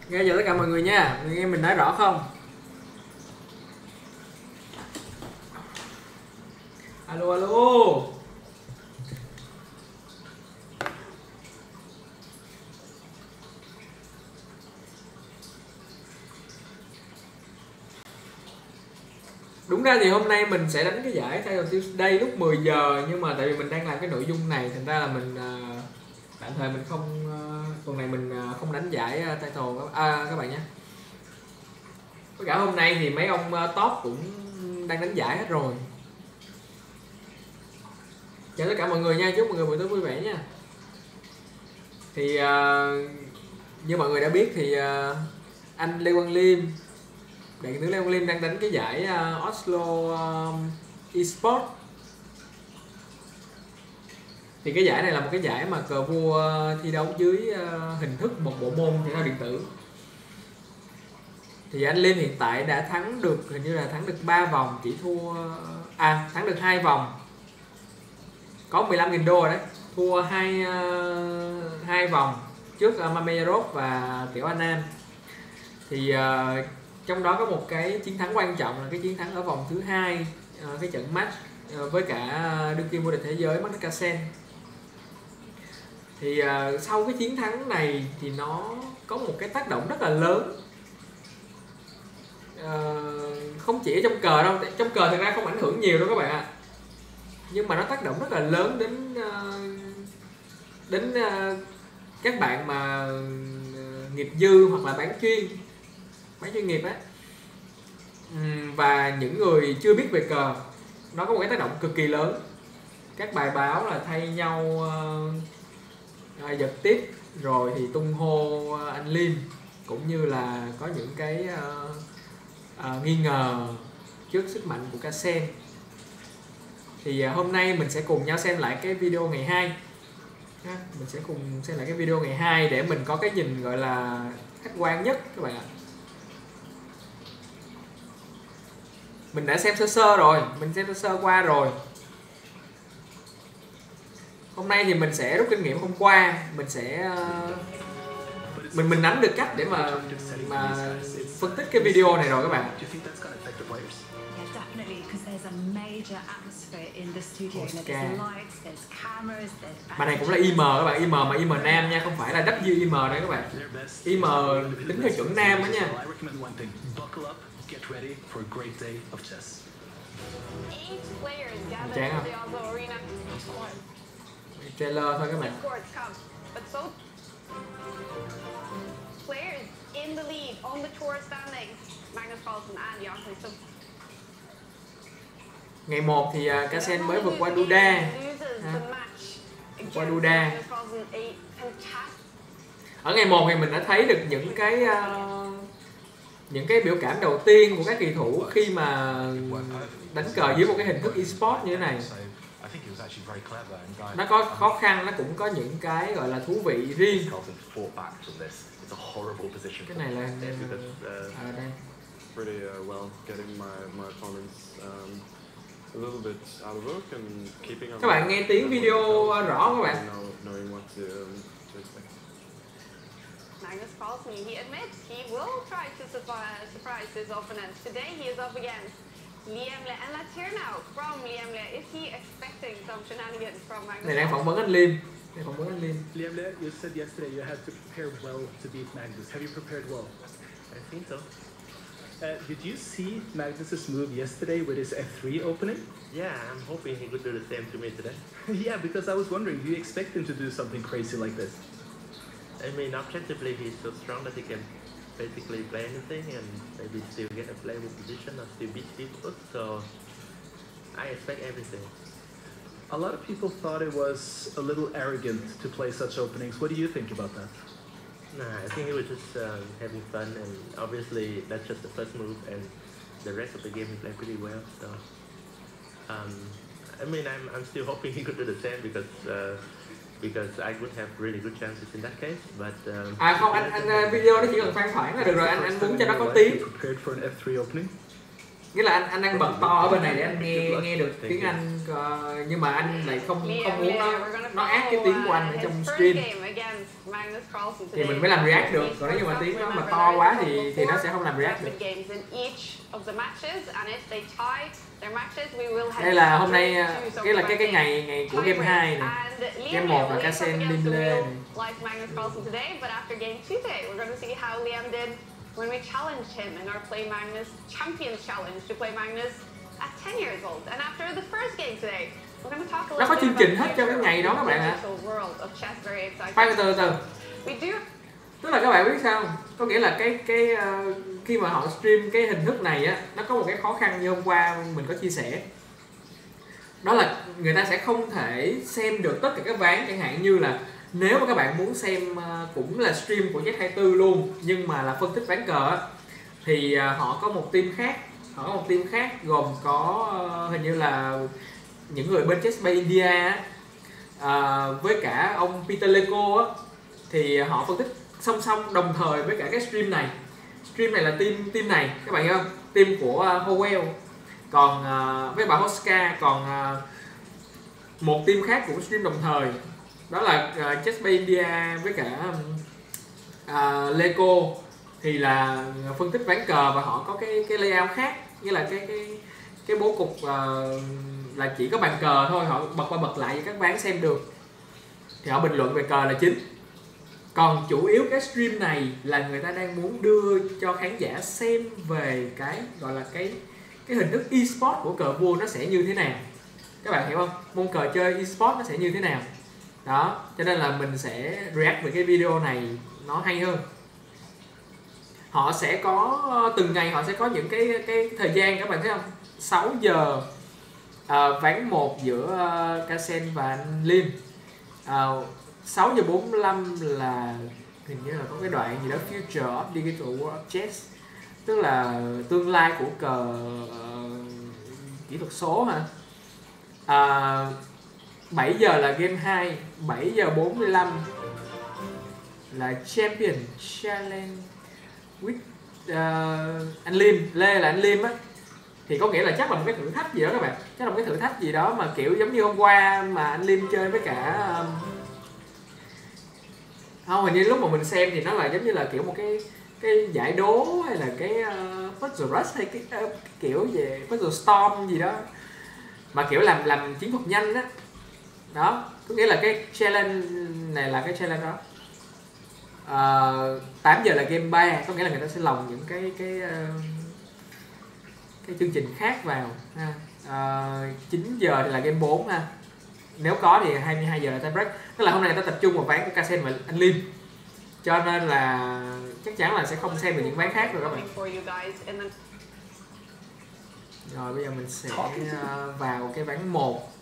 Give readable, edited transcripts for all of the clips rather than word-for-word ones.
Nghe chào tất cả mọi người nha, nghe mình nói rõ không? Alo alo. Đúng ra thì hôm nay mình sẽ đánh cái giải Title Tuesday lúc 10 giờ, nhưng mà tại vì mình đang làm cái nội dung này thành ra là mình tạm thời mình không tuần này mình không đánh giải Title các bạn nhé. Với cả hôm nay thì mấy ông top cũng đang đánh giải hết rồi. Chào tất cả mọi người nha, chúc mọi người buổi tối vui vẻ nha. Thì như mọi người đã biết thì anh Lê Quang Liêm, đại tướng Lê Quang Liêm đang đánh cái giải Oslo Esports. Thì cái giải này là một cái giải mà cờ vua thi đấu dưới hình thức một bộ môn thể thao điện tử. Thì anh Liêm hiện tại đã thắng được, hình như là thắng được 3 vòng, chỉ thua thắng được 2 vòng, có 15.000 đô rồi đấy, thua hai vòng trước Mameyarov và Tiểu An Nam. Thì trong đó có một cái chiến thắng quan trọng là cái chiến thắng ở vòng thứ hai, cái trận match với cả đương kim vô địch thế giới Magnus Carlsen. Thì sau cái chiến thắng này thì nó có một cái tác động rất là lớn, không chỉ ở trong cờ đâu, trong cờ thực ra không ảnh hưởng nhiều đâu các bạn ạ, nhưng mà nó tác động rất là lớn đến các bạn mà nghiệp dư hoặc là bán chuyên nghiệp á, và những người chưa biết về cờ. Nó có một cái tác động cực kỳ lớn. Các bài báo là thay nhau giật tiếp, rồi thì tung hô anh Liêm, cũng như là có những cái nghi ngờ trước sức mạnh của Carlsen. Thì hôm nay mình sẽ cùng nhau xem lại cái video ngày 2. Mình sẽ cùng xem lại cái video ngày 2 để mình có cái nhìn gọi là khách quan nhất các bạn ạ. Mình đã xem sơ sơ rồi, mình xem sơ sơ qua rồi. Hôm nay thì mình sẽ rút kinh nghiệm hôm qua, mình sẽ mình nắm được cách để mà phân tích cái video này rồi các bạn. Bài này cũng là IM các bạn, IM mà IM nam nha, không phải là WIM đấy các bạn. IM tính theo chuẩn nam đó nha. Chán không? Trailer thôi các bạn. Players in the lead on the tour standings, Magnus Carlsen and Jan Christoph. Ngày 1 thì Carlsen mới vượt qua Duda. Qua Duda. Ở ngày 1 thì mình đã thấy được những cái biểu cảm đầu tiên của các kỳ thủ khi mà đánh cờ dưới một cái hình thức esports như thế này. Nó có khó khăn, nó cũng có những cái gọi là thú vị riêng. Cái này là ở đây. Các bạn nghe tiếng video rõ không các bạn? Magnus Carlsen, he admits he will try to surprise his opponents. Today he is up against Liam Le, and let's hear now from Liam Le. Is he expecting some shenanigans from Magnus? Này đang phỏng vấn anh Liam. Liam Le, you said yesterday you had to prepare well to beat Magnus. Have you prepared well? I think so. Did you see Magnus's move yesterday with his F3 opening? Yeah, I'm hoping he could do the same to me today. Yeah, because I was wondering, do you expect him to do something crazy like this? I mean, objectively he's so strong that he can basically play anything and maybe still get a playable position or still beat people, so I expect everything. A lot of people thought it was a little arrogant to play such openings. What do you think about that? Nah, I think he was just having fun, and obviously that's just the first move, and the rest of the game he played pretty well. So, I mean, I'm still hoping he could do the same because I would have really good chances in that case. But không, anh video nó chỉ cần phán thoảng là được rồi, anh muốn cho nó có tiếng. Prepared for an F3 opening? nghĩa là anh đang bật to ở bên này để anh nghe được tiếng Anh, nhưng mà anh lại không muốn nó át cái tiếng của anh ở trong stream thì mình mới làm react được. Còn nếu như mà tiếng nó mà to quá thì nó sẽ không làm react được. Đây là hôm nay cái ngày của game 2 này. Game 1 là Kasen Lim Lê when we challenged him in our Play Magnus Champions Challenge to play Magnus at 10 years old. And after the first game today, we're going to talk a little bit about nó có chương trình hết cho cái ngày đó các bạn ạ. Khoan từ từ. Tức là các bạn biết sao không? Có nghĩa là cái khi mà họ stream cái hình thức này á, nó có một cái khó khăn như hôm qua mình có chia sẻ. Đó là người ta sẽ không thể xem được tất cả các ván, chẳng hạn như là nếu mà các bạn muốn xem cũng là stream của Z24 luôn nhưng mà là phân tích ván cờ á, thì họ có một team khác, gồm có hình như là những người bên Chess Bay India á, với cả ông Peter Leko á, thì họ phân tích song song đồng thời với cả cái stream này. Stream này là team này các bạn hiểu không? Team của Howell, còn với bà Hoska, còn một team khác cũng stream đồng thời, đó là Chess Bay India với cả Leko, thì là phân tích ván cờ và họ có cái layout khác, nghĩa là cái bố cục là chỉ có bàn cờ thôi, họ bật qua bật lại cho các ván xem được, thì họ bình luận về cờ là chính. Còn chủ yếu cái stream này là người ta đang muốn đưa cho khán giả xem về cái gọi là cái hình thức eSport của cờ vua nó sẽ như thế nào, các bạn hiểu không? Môn cờ chơi eSport nó sẽ như thế nào đó, cho nên là mình sẽ react về cái video này nó hay hơn. Họ sẽ có từng ngày họ sẽ có những cái thời gian, các bạn thấy không? 6 giờ ván 1 giữa Kasen và anh Lim, 6 giờ 45 là hình như là có cái đoạn gì đó Future of Digital World of Chess, tức là tương lai của cờ kỹ thuật số hả? 7 giờ là game 2, 7 giờ 45 là Champion Challenge with anh Lim, Lê là anh Lim á, thì có nghĩa là chắc là một cái thử thách gì đó các bạn, chắc là một cái thử thách gì đó mà kiểu giống như hôm qua mà anh Lim chơi với cả không, hình như lúc mà mình xem thì nó là giống như là kiểu một cái giải đố hay là cái puzzle rush hay cái kiểu về puzzle storm gì đó mà kiểu làm chiến thuật nhanh á đó, có nghĩa là cái challenge này là cái challenge đó. 8 giờ là game 3, có nghĩa là người ta sẽ lồng những cái chương trình khác vào ha. 9 giờ thì là game 4 ha, nếu có thì 22 giờ là time break, tức là hôm nay người ta tập trung vào ván của Kasen và anh Lim, cho nên là chắc chắn là sẽ không xem được những ván khác rồi các bạn. Rồi bây giờ mình sẽ vào cái ván 1.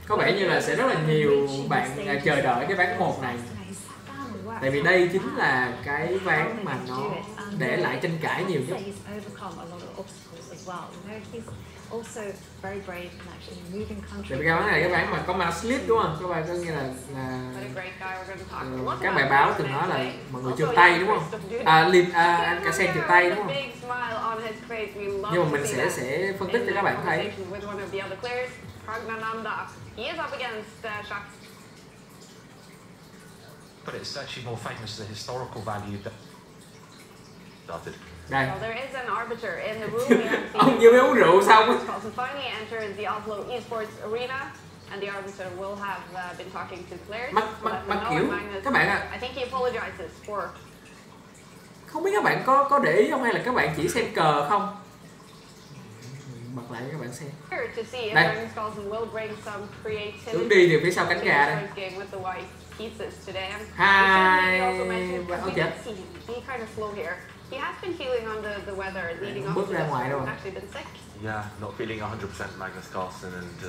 Có vẻ như là sẽ rất là nhiều bạn chờ đợi cái ván 1 này, tại vì đây chính là cái ván mà nó để lại tranh cãi nhiều nhất. Tại vì cái ván này cái ván mà có ma slip đúng không? Các bạn có nghĩa là các bài báo từng nói là mọi người trượt tay đúng không? Kasen trượt tay đúng không? Nhưng mà mình sẽ phân tích cho các bạn thấy. But it's actually more famous as a historical value that started. Đây. Well, there is an arbiter in the room. Ông như mới uống rượu xong. Finally entered the Oslo Esports arena, and the arbiter will have been talking to players. Mà kiểu các bạn ạ. I think he apologizes for. Không biết các bạn có để ý không hay là các bạn chỉ xem cờ không? Bật lại cho các bạn xem. Đây. Hướng đi từ phía sau cánh gà đây. 2 ok. He has been feeling under the weather leading up to this. Actually been sick. Yeah, not feeling 100% Magnus Carlsen, and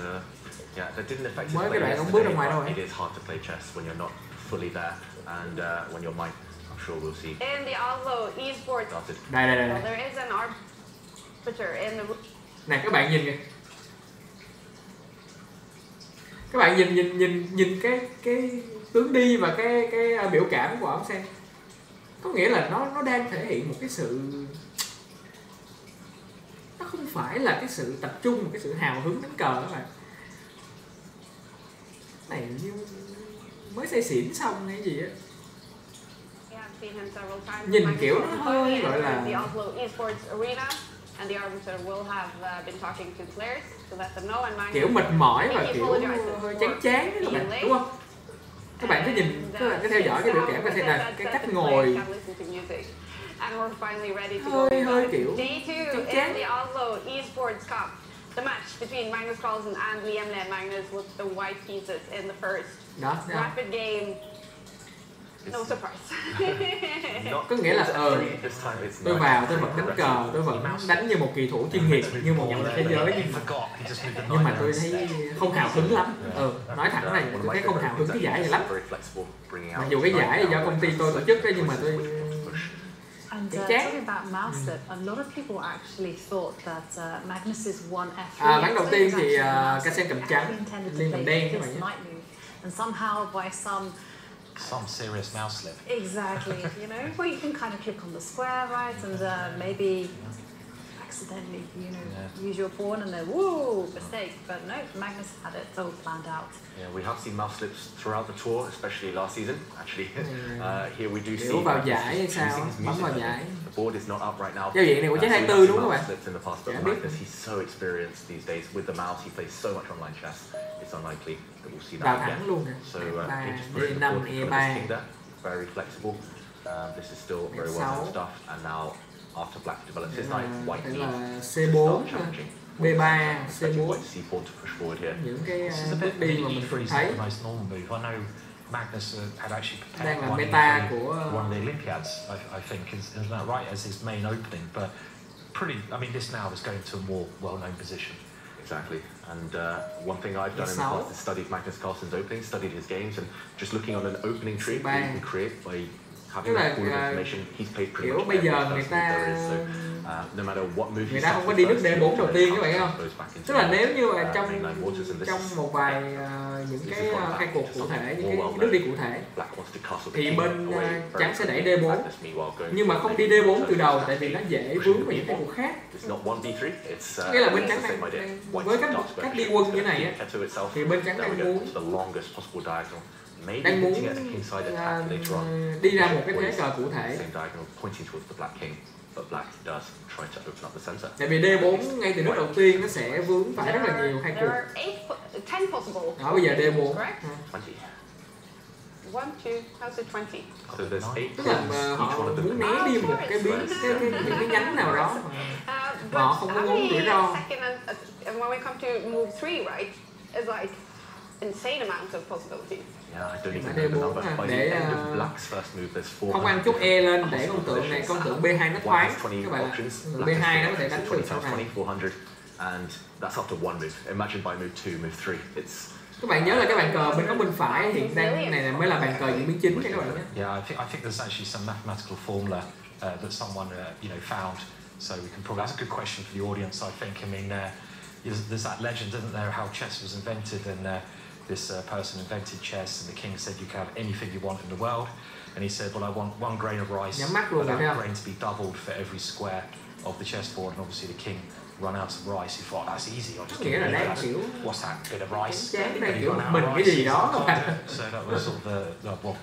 yeah, that didn't affect his play play yesterday, but it is hard to play chess when you're not fully there, and when your mind, I'm sure we'll see. In the Oslo Esports. Đây. Well, there is an arbiter in the. Này các bạn nhìn kìa. Các bạn nhìn cái tướng đi và cái biểu cảm của ông xem. Có nghĩa là nó đang thể hiện một cái sự phải là cái sự tập trung, cái sự hào hứng đánh cờ các bạn. Này như mới say xỉn xong hay gì á. Nhìn kiểu nó hơi gọi là the Oslo Esports arena, and the arbiter will have been talking to the players to let them know. And kiểu mệt mỏi và kiểu hơi chán chán các bạn, đúng không? Các bạn cứ nhìn, các bạn cứ theo dõi cái biểu cảm và xem là cái cách ngồi hơi kiểu chán chán. The Oslo Esports Cup. The match between Magnus Carlsen and Liam Le. Magnus was the white pieces in the first rapid game. No surprise. Có nghĩa là tôi vào tôi vẫn đánh cờ, tôi vẫn đánh như một kỳ thủ chuyên nghiệp, như một nhà thế giới, nhưng mà tôi thấy không hào hứng lắm. Nói thẳng này, tôi thấy không hào hứng cái giải này lắm. Mặc dù cái giải là do công ty tôi tổ chức đấy, nhưng mà tôi talking about mouse slip, a lot of people actually thought that Magnus's won F3. Ván đầu tiên thì Carlsen cầm trắng, Liam cầm đen các bạn nhé. And somehow by some serious mouse slip. Exactly, you know, where you can kind of click on the square, right, and maybe accidentally, you know, use your pawn and then woo, mistake. But no, Magnus had it all planned out. Yeah, we have seen mouse slips throughout the tour, especially last season. Actually, here we do see. Vào giải hay sao? Bấm vào giải. The board is not up right now. Giao diện này của trái 24 đúng không các bạn? Slips in the past, but Magnus, he's so experienced these days with the mouse. He plays so much online chess. It's unlikely that we'll see that again. So he just pushed the board for this king there. Very flexible. This is still very well known stuff. And now, after Black develops his knight, White needs C4, B3, C4. C4 to push forward here. Những cái bước đi mà mình thường thấy. Magnus had actually đang prepared là meta của one of the Olympiads, I think, isn't that right, as his main opening, but pretty, I mean, this now is going to a more well-known position. Exactly, and one thing I've done in the past is studied Magnus Carlsen's opening, studied his games, and just looking on an opening tree that you can create by having that pool of information. He's played pretty much every person there is, so no matter what move người ta không có đi nước D4 đầu tiên các bạn không? Tức là nếu như là trong một vài những cái khai cuộc cụ thể, những cái nước đi cụ thể, thì bên trắng sẽ đẩy D4, nhưng mà không đi D4 từ đầu tại vì nó dễ vướng vào những cái cuộc khác. Nghĩa là bên trắng đang với cách đi quân như này á, thì bên trắng đang muốn đi ra một cái thế cờ cụ thể. Tại vì D4 ngay từ nước đầu tiên nó sẽ vướng phải rất là nhiều khai cuộc. Đó, bây giờ D4. 1, 2, how's it 20? Tức là họ muốn né đi một cái biến, những cái nhánh nào đó mà họ không có muốn rủi ro. When we come to move 3, right, it's like insane amount of possibilities. Yeah, I don't even know the number. By the end of Black's first move, there's 400. Không ăn chút E lên để con tượng này, con tượng B2 nó thoáng. Các bạn, B2 nó có thể đánh được sau này. 400, and that's up to one move. Imagine by move 2, move 3. It's các bạn nhớ là cái bàn cờ bên góc bên phải hiện đang này mới là bàn cờ diễn biến chính nha các bạn nhé. Yeah, I think there's actually some mathematical formula that someone found. So we can probably, that's a good question for the audience. I think. I mean, there's that legend, isn't there, how chess was invented, and this person invented chess, and the king said you can have anything you want in the world, and he said, well, I want 1 grain of rice, but that grain to be doubled for every square of the chessboard, and obviously the king run out of rice. He thought, that's easy, I'll just give you that. What's that, bit of rice? Mình cái gì đó các bạn. So that was sort of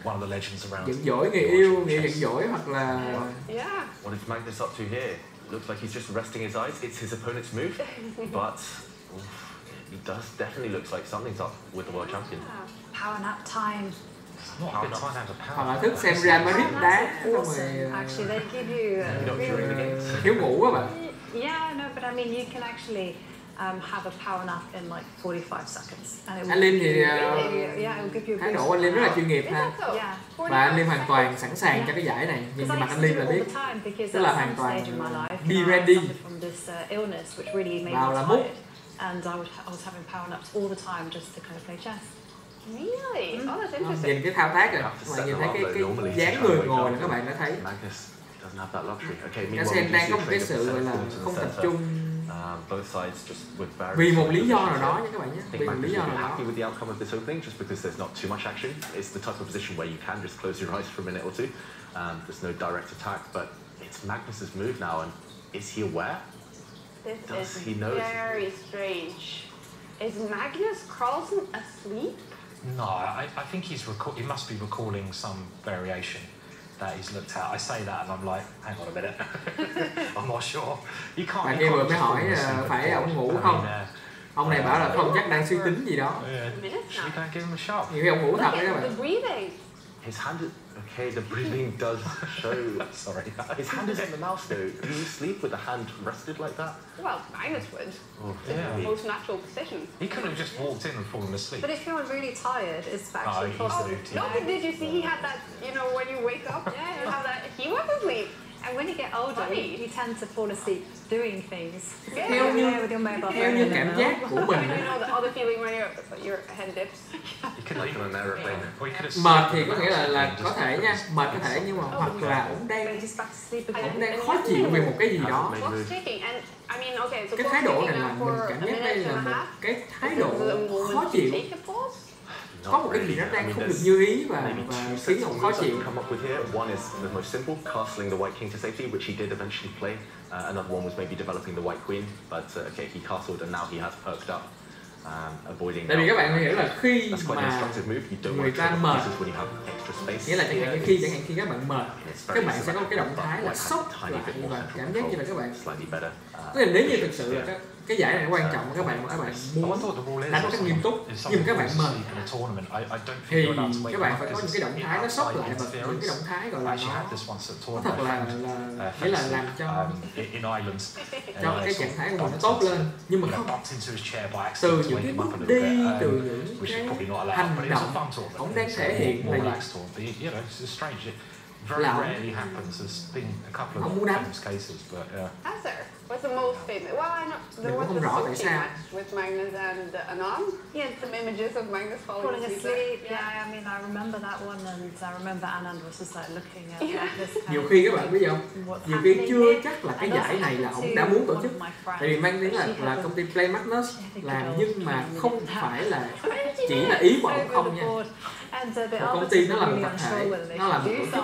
one of the legends around. Giận dỗi người yêu, người giận dỗi hoặc là. What is Magnus up to here? Looks like he's just resting his eyes. It's his opponent's move, but he definitely looks like something's up with the world champion. Power nap time. Not a good time to have a Hoặc power. là thức xem Real Madrid đá, xong rồi Actually, they give you thiếu ngủ á bạn. Yeah, no, but I mean, you can actually have a power nap in like 45 seconds. Anh Liêm thì thái độ anh Liêm rất là chuyên nghiệp ha, và anh Liêm hoàn toàn sẵn sàng cho cái giải này. Nhìn mặt anh Liêm là biết, tức là hoàn toàn be ready. Vào là mút. And I was having power naps all the time just to kind of play chess. Really? Oh, that's interesting. Nhìn cái thao tác rồi, các bạn nhìn thấy cái dáng người ngồi là các bạn đã thấy. Carlsen đang có một cái sự gọi là không tập trung. Vì một lý do nào đó nha các bạn nhé. Vì một lý do nào đó. Happy with the outcome of this opening just because there's not too much action. It's the type of position where you can just close your eyes for a minute or two. There's no direct attack, but it's Magnus's move now, and is he aware? This is very strange. Is Magnus Carlsen asleep? No, I think he must be recalling some variation that he's looked at. I say that and I'm like, hang on a minute, I'm not sure. You can't. Bạn kia vừa mới hỏi phải ông ngủ không? Ông này bảo là không, chắc đang suy tính gì đó. Nhiều khi ông ngủ thật đấy các bạn. His hand is, okay, the breathing does show. Sorry. His hand is on the mouse though. Do you sleep with the hand rested like that? Well, Magnus would. Oh, yeah. The most natural position. He could have just walked in and fallen asleep. But if you're really tired, it's actually possible. No, but did you see he had that, you know, when you wake up, you have that, he was asleep. And when you get older, you tend to fall asleep doing things. Theo như cảm giác của mình. You know the other feeling when your head dips. Mệt thì có nghĩa là có thể nha, mệt có thể nhưng mà hoặc là ông đang khó chịu vì một cái gì đó. Cái thái độ này là mình cảm giác đây là một cái thái độ khó chịu. Có một cái gì nó đang không được như ý và khiến ông khó chịu. One is the most simple, castling the white king to safety, which he did eventually play. Another one was maybe developing the white queen, but okay, he castled and now he has perked up, avoiding. Tại vì các bạn hiểu là khi mà người ta mệt, nghĩa là chẳng hạn như khi các bạn mệt, các bạn sẽ có một cái động thái là sốc lại và cảm giác như là các bạn. Tức là nếu như thực sự là cái giải này quan trọng các bạn mà các bạn muốn đánh một cách nghiêm túc nhưng mà các bạn mệt thì các bạn phải có những cái động thái nó sốc lại và những cái động thái gọi là nó thật là nghĩa là làm cho cái trạng thái của mình nó tốt lên, nhưng mà không từ những cái bước đi, từ những cái hành động ông đang thể hiện là ông muốn đánh. What's the most famous? Well, I know there was a soccer match with Magnus and Anand. He had some images of Magnus falling asleep. Yeah, I mean, I remember that one, and I remember Anand was just like looking at this. Nhiều khi các bạn biết không? Nhiều khi chưa chắc là cái giải này là ông đã muốn tổ chức. Tại vì mang tiếng là công ty Play Magnus làm, nhưng mà không phải là chỉ là ý của ông không nha. Công ty nó là một tập thể, nó là một tổ chức.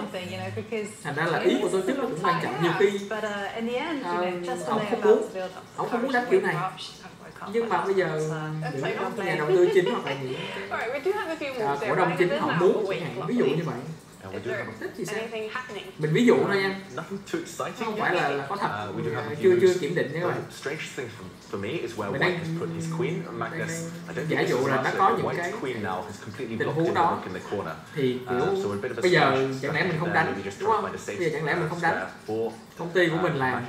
Thành ra là ý của tổ chức nó cũng quan trọng. Nhiều khi ông không muốn đánh kiểu này, nhưng mà bây giờ những nhà đầu tư chính hoặc là những cổ đông chính họ muốn chẳng hạn, ví dụ như vậy. Mình ví dụ thôi nha, không phải là có thật, chưa kiểm định nha các bạn. Mình đang giả dụ là nó có những cái tình huống đó thì kiểu bây giờ chẳng lẽ mình không đánh, đúng không? Bây giờ chẳng lẽ mình không đánh, công ty của mình làm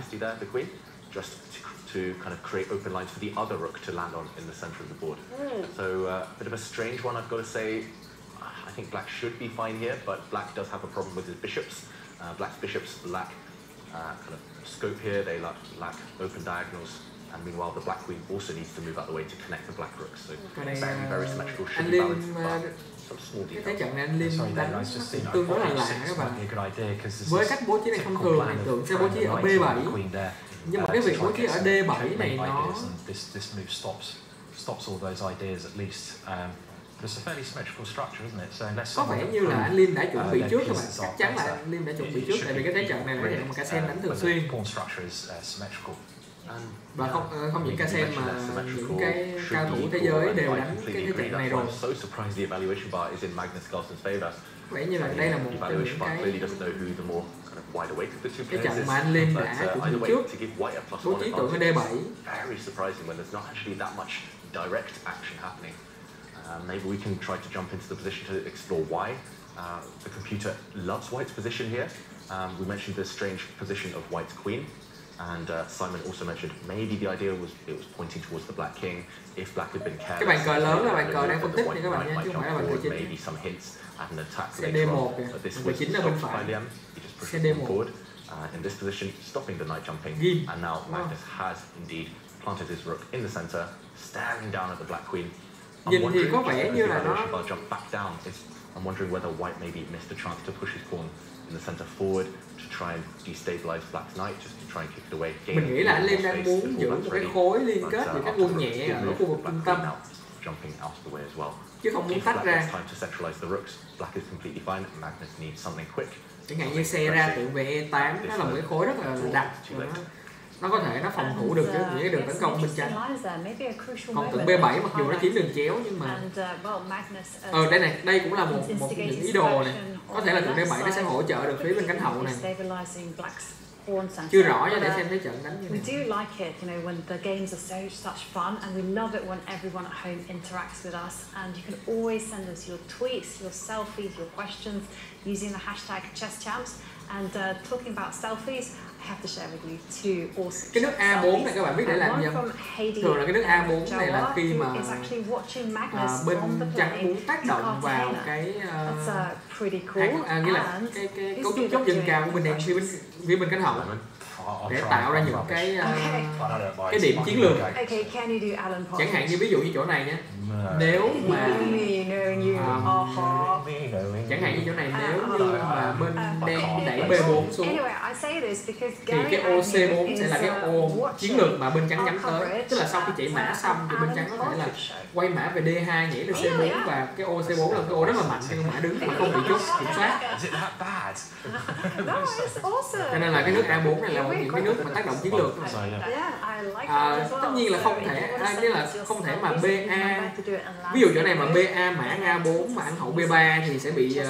to kind of create open lines for the other rook to land on in the center of the board. So a bit of a strange one, I've got to say. I think black should be fine here, but black does have a problem with his bishops. Black's bishops lack kind of scope here, they lack open diagonals, and meanwhile the black queen also needs to move out the way to connect the black rooks. So very symmetrical, should be balanced, but some small details. Cái trận này anh Linh đánh tương đối là lạ các bạn. Với cách bố trí này không thường, hiện tượng sẽ bố trí ở B7. Nhưng mà cái việc bố trí ở D7 này nó có vẻ như là anh Lim đã chuẩn bị trước các bạn, chắc chắn là anh Lim đã chuẩn bị trước, tại vì cái thế trận này là một cái sen đánh thường xuyên. Và không những Casen mà những cái cao thủ thế giới đều đánh cái thế trận này rồi. Có vẻ như là đây là một trong những cái trận mà anh Lim đã chuẩn bị trước, bố trí tượng ở D7. Maybe we can try to jump into the position to explore why. The computer loves white's position here. We mentioned the strange position of white's queen, and Simon also mentioned maybe the idea was it was pointing towards the black king. If black had been careless, cái bàn cờ lớn là bàn cờ đang phân tích nha các bạn nha, chứ không phải là bàn cờ chính. Maybe some hints at an attack later on. But this was chính là bên phải. He just pushed forward in this position, stopping the knight jumping. And now Magnus has indeed planted his rook in the center, staring down at the black queen. Nhìn thì có vẻ như là nó. I'm wondering whether white maybe missed a chance to push his pawn in the center forward to try and destabilize black's knight, just to try and kick it away. Mình nghĩ là anh Lim đang muốn giữ một cái khối liên kết với các quân nhẹ ở khu vực trung tâm, chứ không muốn tách ra. Chẳng hạn như xe ra tượng về E8, nó là một cái khối rất là đặc, nó có thể nó phòng thủ được những cái đường tấn công bên trái. Còn tượng B7 mặc dù nó chiếm đường chéo nhưng mà đây này, đây cũng là một những ý đồ này. Có thể là tượng D7 nó sẽ hỗ trợ được phía bên cánh hậu này. Chưa rõ cho để xem thấy trận đánh như We do like it, when the games are such fun, and we love it when everyone at home interacts with us. And you can always send us your tweets, your selfies, your questions using the hashtag #ChessChamps. And talking about selfies, I have to share with you two awesome. Cái nước A4 này các bạn biết để làm gì không? Thường là cái nước A4 này là khi mà bên trắng muốn tác động vào cái nghĩa là cái cấu trúc chốt dân cao của bên đen phía bên cánh hậu để tạo ra những cái điểm chiến lược. Chẳng hạn như ví dụ như chỗ này nhé, nếu mà chẳng hạn như chỗ này nếu như mà bên đen đẩy B4 xuống thì cái ô C4 sẽ là cái ô chiến lược mà bên trắng nhắm tới, tức là sau khi chạy mã xong thì bên trắng có thể là quay mã về D2 nhảy được C4 và cái ô C4 là cái ô rất là mạnh cho mã đứng mà không bị chốt kiểm soát. Cho nên là cái nước A4 này là một những cái nước mà tác động chiến lược. Tất nhiên là không thể không thể mà BA, ví dụ chỗ này mà BA mã A4 mà ăn hậu B3 thì sẽ bị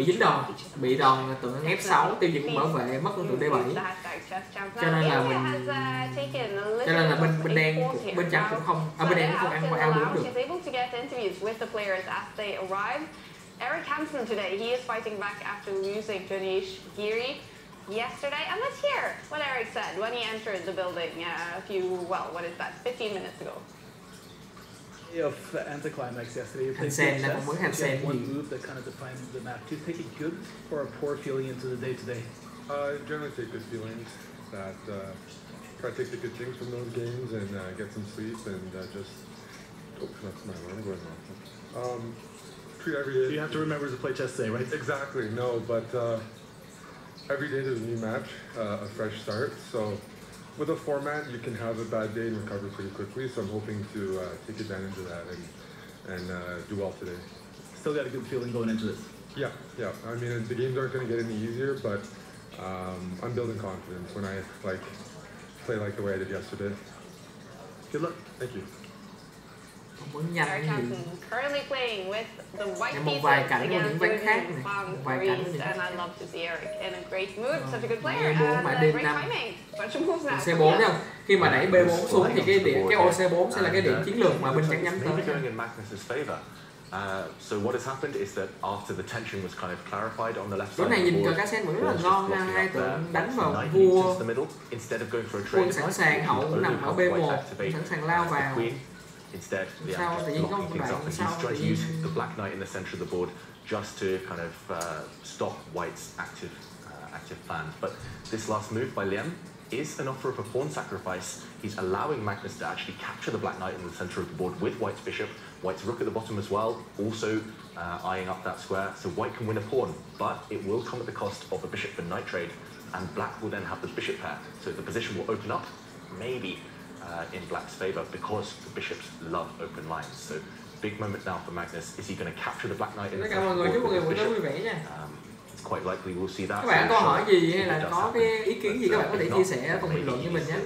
dính đòn, bị đòn tượng F6 tiêu diệt cũng bảo vệ, mất con tượng D7. Cho nên là bên đen bên trắng cũng không, bên đen cũng không ăn qua A4 được. Eric Hansen today, he is fighting back after losing to Anish Giri yesterday. And let's hear what Eric said when he entered the building a few, 15 minutes ago. Of anticlimax yesterday, you played Hansen, chess. You had one move that kind of defined the map. Do you take a good or a poor feeling into the day today? I generally take good feelings. That try to take the good things from those games and get some sleep and just. Oh, that's my alarm going off. Treat every day. You have to remember to play chess today, right? Exactly. No, but every day there's a new match, a fresh start. So with a format, you can have a bad day and recover pretty quickly. So I'm hoping to take advantage of that and do well today. Still got a good feeling going into this. Yeah. I mean, the games aren't going to get any easier, but I'm building confidence when I play like the way I did yesterday. Good luck. Thank you. Eric Hansen currently playing with the white pieces against Hoang, and I love to see Eric in a great mood, such a good player, and great timing. C4 nha, khi mà đẩy B4 xuống thì cái ô C4 sẽ là cái điểm chiến lược mà bên trắng nhắm tới. So what has happened is that after the tension was kind of clarified on the left side. Chỗ này nhìn cờ cassette vẫn rất là ngon nha, hai tượng đánh vào vua, quân sẵn sàng, hậu cũng nằm ở B1, sẵn sàng lao vào. Instead, the he's trying to use the black knight in the center of the board just to kind of stop white's active plans. But this last move by Liam is an offer of a pawn sacrifice. He's allowing Magnus to actually capture the black knight in the center of the board with white's bishop, white's rook at the bottom as well, also eyeing up that square. So white can win a pawn, but it will come at the cost of a bishop and knight trade, and black will then have the bishop pair. So the position will open up, maybe in black's favor, because the bishops love open lines. So big moment now for Magnus. Is he going to capture the black knight in the center of the board with the bishop? It's quite likely we'll see that. Các bạn có câu hỏi gì hay là có cái ý kiến gì các bạn có thể chia sẻ ở phần bình luận với mình nhé.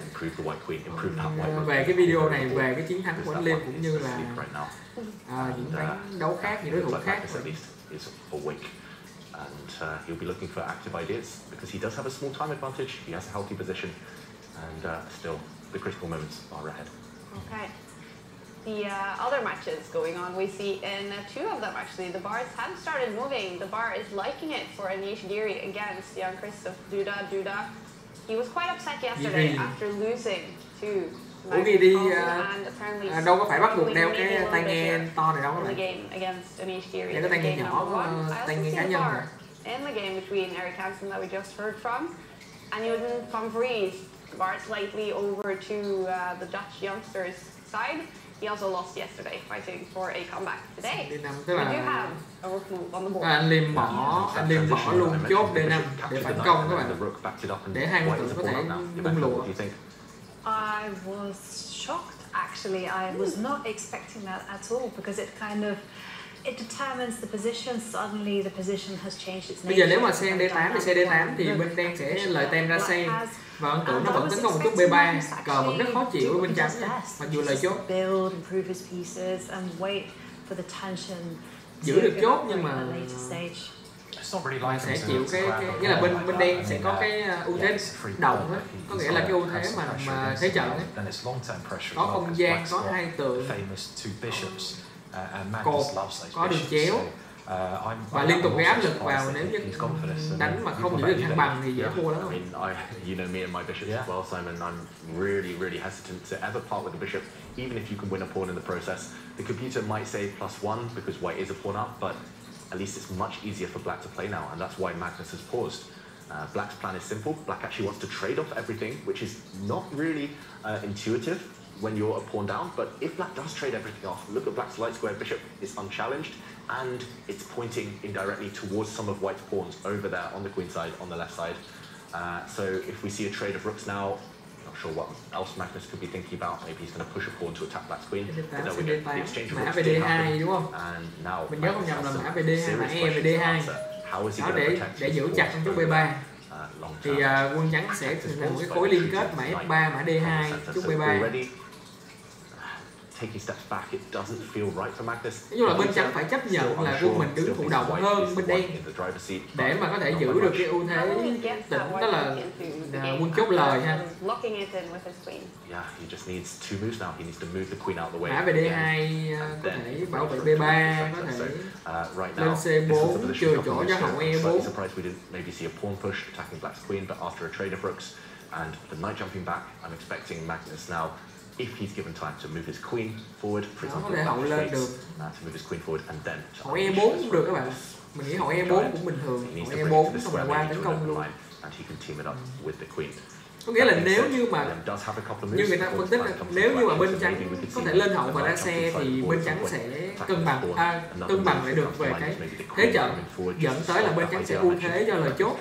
Về cái video này, về cái chiến thắng của anh Liêm cũng như là những ván đấu khác, những đối thủ khác. And he'll be looking for active ideas because he does have a small time advantage. He has a healthy position, and still the critical moments are ahead. Okay. The other matches going on, we see in two of them actually, the bars have started moving. The bar is liking it for Anish Giri against young Christoph Duda. He was quite upset yesterday after losing to Giri đâu có phải bắt buộc đeo cái tai nghe to này đâu các bạn. Để cái tai nghe nhỏ, tai nghe cá nhân rồi. In the game between Eric Hansen that we just heard from and Jürgen van Vries, bar slightly over to the Dutch youngsters side. He also lost yesterday, fighting for a comeback today. We do have a rook move on the board. Anh Liêm bỏ luôn chốt D5 để phản công các bạn. Để hai ngôi tượng có thể bung lùa. I was shocked actually. I was not expecting that at all because it kind of it determines the position. Suddenly the position has changed its nature. Bây giờ nếu mà sen D8 thì xe D8 thì bên đen sẽ lời tem ra sen và ấn tượng nó vẫn tấn công một chút B3, cờ vẫn rất khó chịu với bên trắng mặc dù lời chốt. Giữ được chốt nhưng mà sẽ chịu cái nghĩa là bên đen sẽ có cái ưu thế động á, có nghĩa là cái ưu thế mà thế trận ấy. Có không gian, có hai tượng, cột, có đường chéo và liên tục gây áp lực vào nếu như đánh mà không giữ được thăng bằng thì dễ thua lắm. I mean, you know me and my bishop as well, Simon. I'm really hesitant to ever part with the bishop, even if you can win a pawn in the process. The computer might say +1 because white is a pawn up, but at least it's much easier for black to play now, and that's why Magnus has paused. Black's plan is simple. Black actually wants to trade off everything, which is not really intuitive when you're a pawn down, but if black does trade everything off, look at black's light square bishop, it's unchallenged, and it's pointing indirectly towards some of white's pawns over there on the queen side, on the left side. So if we see a trade of rooks now, not sure what else Magnus could be thinking about. Maybe he's going to push a pawn to attack black's queen. But no, we get the exchange of rooks did happen, and now Magnus has some serious questions to answer. How is he going to protect để giữ chặt trong chút B3. Thì quân trắng sẽ hình thành một cái khối liên kết mã F3, mã D2, chút B3. Taking steps back, it doesn't feel right for Magnus. Nói chung là bên trắng phải chấp nhận là quân mình đứng thụ động hơn bên đen để mà có thể giữ được cái ưu thế tỉnh, đó là quân chốt lời ha. Yeah, he just needs 2 moves now. He needs to move the queen out the way. Mã về D2 có thể bảo vệ B3, có thể lên C4 chừa chỗ cho hậu E4. Surprised we didn't maybe see a pawn push attacking black's queen, but after a trade of rooks and the knight jumping back, I'm expecting Magnus now, if he's given time to move his queen forward, for example, hậu lên được. To move his queen forward and then hậu E4 cũng được các bạn. Mình nghĩ hậu E4 cũng bình thường. Hậu E4 xong rồi qua tấn công luôn. And he can team it up with the queen. Có nghĩa là nếu như mà như người ta phân tích là nếu như mà bên trắng có thể lên hậu và ra xe thì bên trắng sẽ cân bằng lại được về cái thế trận, dẫn tới là bên trắng sẽ ưu thế cho lời chốt.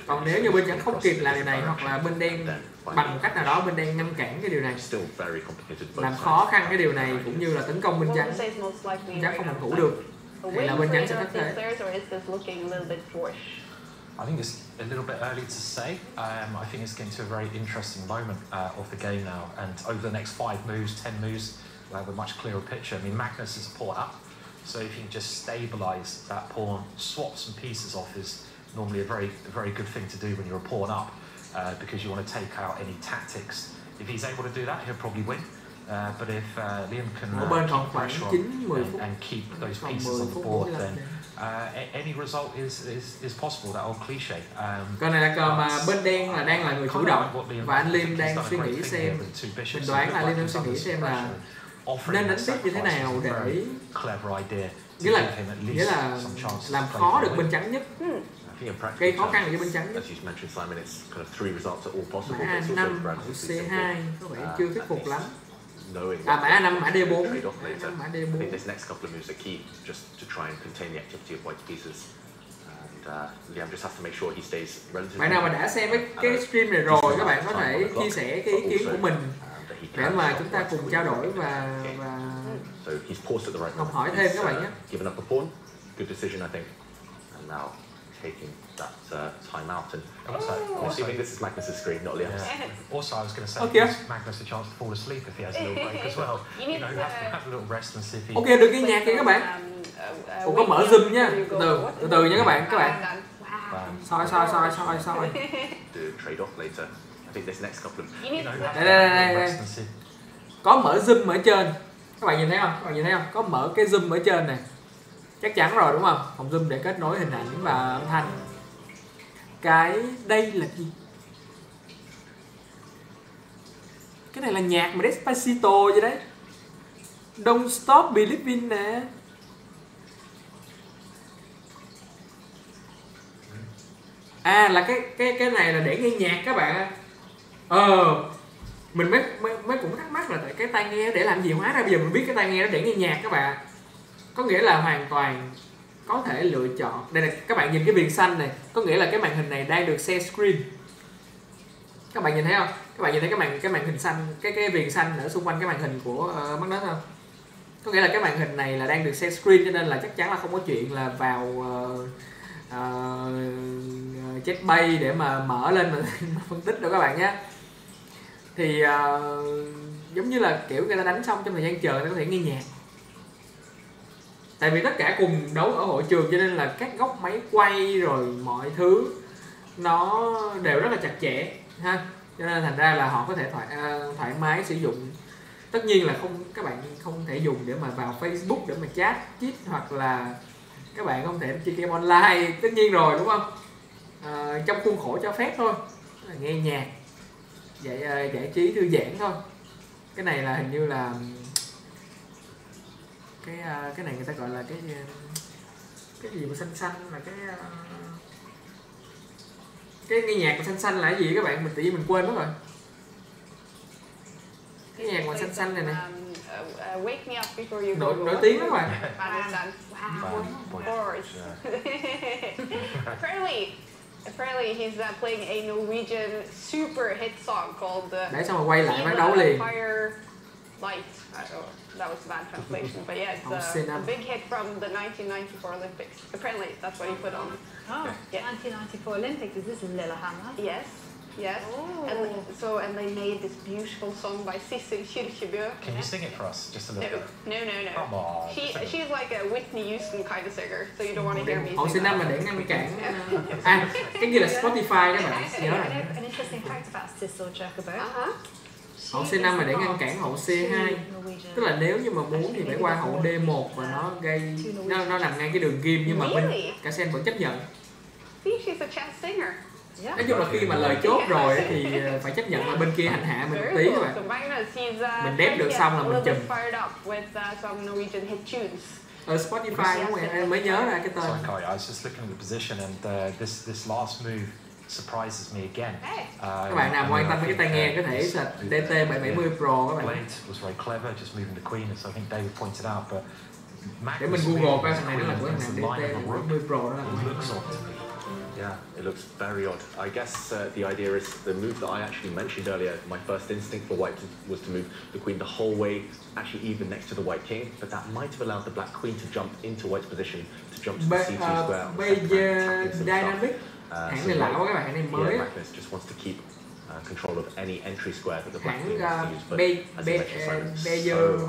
Còn nếu như bên trắng không kịp làm điều này hoặc là bên đen bằng một cách nào đó bên đen ngăn cản cái điều này, làm khó khăn cái điều này cũng như là tấn công bên trắng không phòng thủ được, thì là bên trắng sẽ thất thế. I think it's a little bit early to say. I think it's getting to a very interesting moment of the game now, and over the next 5 moves, 10 moves, we'll have a much clearer picture. I mean, Magnus is a pawn up, so if you can just stabilise that pawn, swap some pieces off is normally a very good thing to do when you're a pawn up, because you want to take out any tactics. If he's able to do that, he'll probably win. But if Liam can keep pressure on and keep those pieces on the board, then any result is possible. That old cliché. Cờ này là cờ mà bên đen là đang là người chủ động và anh Liam đang suy nghĩ xem, mình đoán là Liam đang suy nghĩ xem là nên đánh tiếp như thế nào để nghĩa là làm khó được bên trắng nhất, gây khó khăn cho bên trắng nhất. Mã A5, C2 có vẻ chưa thuyết phục lắm. Mã A5, mã D4, mã D4. I think this next couple of moves are key, just to try and contain the activity of white's pieces. And Liam just has to make sure he stays relatively. Bạn nào mà đã xem cái stream này rồi, các bạn có thể chia sẻ cái ý kiến của mình để mà chúng ta cùng trao đổi và học hỏi thêm các bạn nhé. Given up a pawn, good decision, I think. And now taking that time out, and assuming this is Magnus's screen, not Liam's. Also, I was going to say, gives Magnus a chance to fall asleep if he has a little break as well. You know, have a little rest and see if he. Ok, được cái nhạc kìa các bạn. Có mở zoom nha, từ từ nha các bạn. Soi. To trade off later. I think this next couple of. Đây. Có mở zoom ở trên. Các bạn nhìn thấy không? Có mở cái zoom ở trên này. Chắc chắn rồi đúng không? Phòng zoom để kết nối hình ảnh và âm thanh. Cái đây là gì? Cái này là nhạc mà Despacito vậy đấy. Don't Stop Believing nè. À là cái này là để nghe nhạc các bạn. Mình mới cũng thắc mắc là tại cái tai nghe để làm gì, hóa ra bây giờ mình biết cái tai nghe đó để nghe nhạc các bạn. Có nghĩa là hoàn toàn có thể lựa chọn. Đây là các bạn nhìn cái viền xanh này, có nghĩa là cái màn hình này đang được share screen. Các bạn nhìn thấy không? Các bạn nhìn thấy cái màn hình xanh, cái viền xanh ở xung quanh cái màn hình của Magnus không? Có nghĩa là cái màn hình này là đang được share screen, cho nên là chắc chắn là không có chuyện là vào chat bay để mà mở lên mà phân tích đâu các bạn nhé. Thì giống như là kiểu người ta đánh xong trong thời gian chờ người ta có thể nghe nhạc. Tại vì tất cả cùng đấu ở hội trường cho nên là các góc máy quay rồi mọi thứ nó đều rất là chặt chẽ ha. Cho nên thành ra là họ có thể thoải mái sử dụng. Tất nhiên là các bạn không thể dùng để mà vào Facebook để mà chat chít, hoặc là các bạn không thể chơi game online, tất nhiên rồi đúng không? Trong khuôn khổ cho phép thôi, nghe nhạc, giải trí thư giãn thôi. Cái này là hình như là cái này người ta gọi là cái gì mà xanh xanh, là cái nghe nhạc mà xanh xanh là cái gì các bạn, mình tự nhiên mình quên mất rồi. Cái nhạc mà xanh xanh này nè, Wake me up before you go. nổi tiếng lắm bạn. Wow, of course. Apparently he's playing a Norwegian super hit song called Để xong rồi quay lại bắt đấu liền. Fire Light. That was a bad translation, but yeah, it's a big hit from the 1994 Olympics. Apparently, that's what he put on. Oh, yeah. 1994 Olympics, is this Lillehammer? Yes, yes. Oh. And they made this beautiful song by Sissel Kyrkjebø. Can you sing it for us, just a little bit? No. Come on. She's like a Whitney Houston kind of singer, so you don't want to hear me Họ sing C5 là để ngăn cản. Cái gì là Spotify các bạn nhớ rồi. An interesting fact about Sissel Kyrkjebø. Hậu C5 là để ngăn cản hậu C2. Tức là nếu như mà muốn thì phải qua hậu D1 và nó nằm ngay cái đường ghim, nhưng mà bên cả sen vẫn chấp nhận. She's a jazz singer. Nói chung là khi mà lời chốt rồi thì phải chấp nhận là bên kia hành hạ mình một tí các bạn. Mình đép được xong là mình chùm. Ở Spotify đúng không? Em mới nhớ ra cái tên. Sorry, Kai, I was just looking at the position and this last move surprises me again. Các bạn nào quan tâm đến cái tai nghe có thể search DT770 Pro các bạn. Blade was very clever, just moving the queen, as I think David pointed out. But để mình Google coi thằng này nó là của thằng nào DT770 Pro đó. Yeah, it looks very odd. I guess the idea is the move that I actually mentioned earlier. My first instinct for white was to move the queen the whole way, actually even next to the white king, but that might have allowed the black queen to jump into white's position, to jump to the C2 square. Bây Dynamic, hãng này lạ quá các bạn, hãng này mới. Magnus just wants to keep control of any entry square that the black queen hãng wants to use, but as I mentioned, Simon, so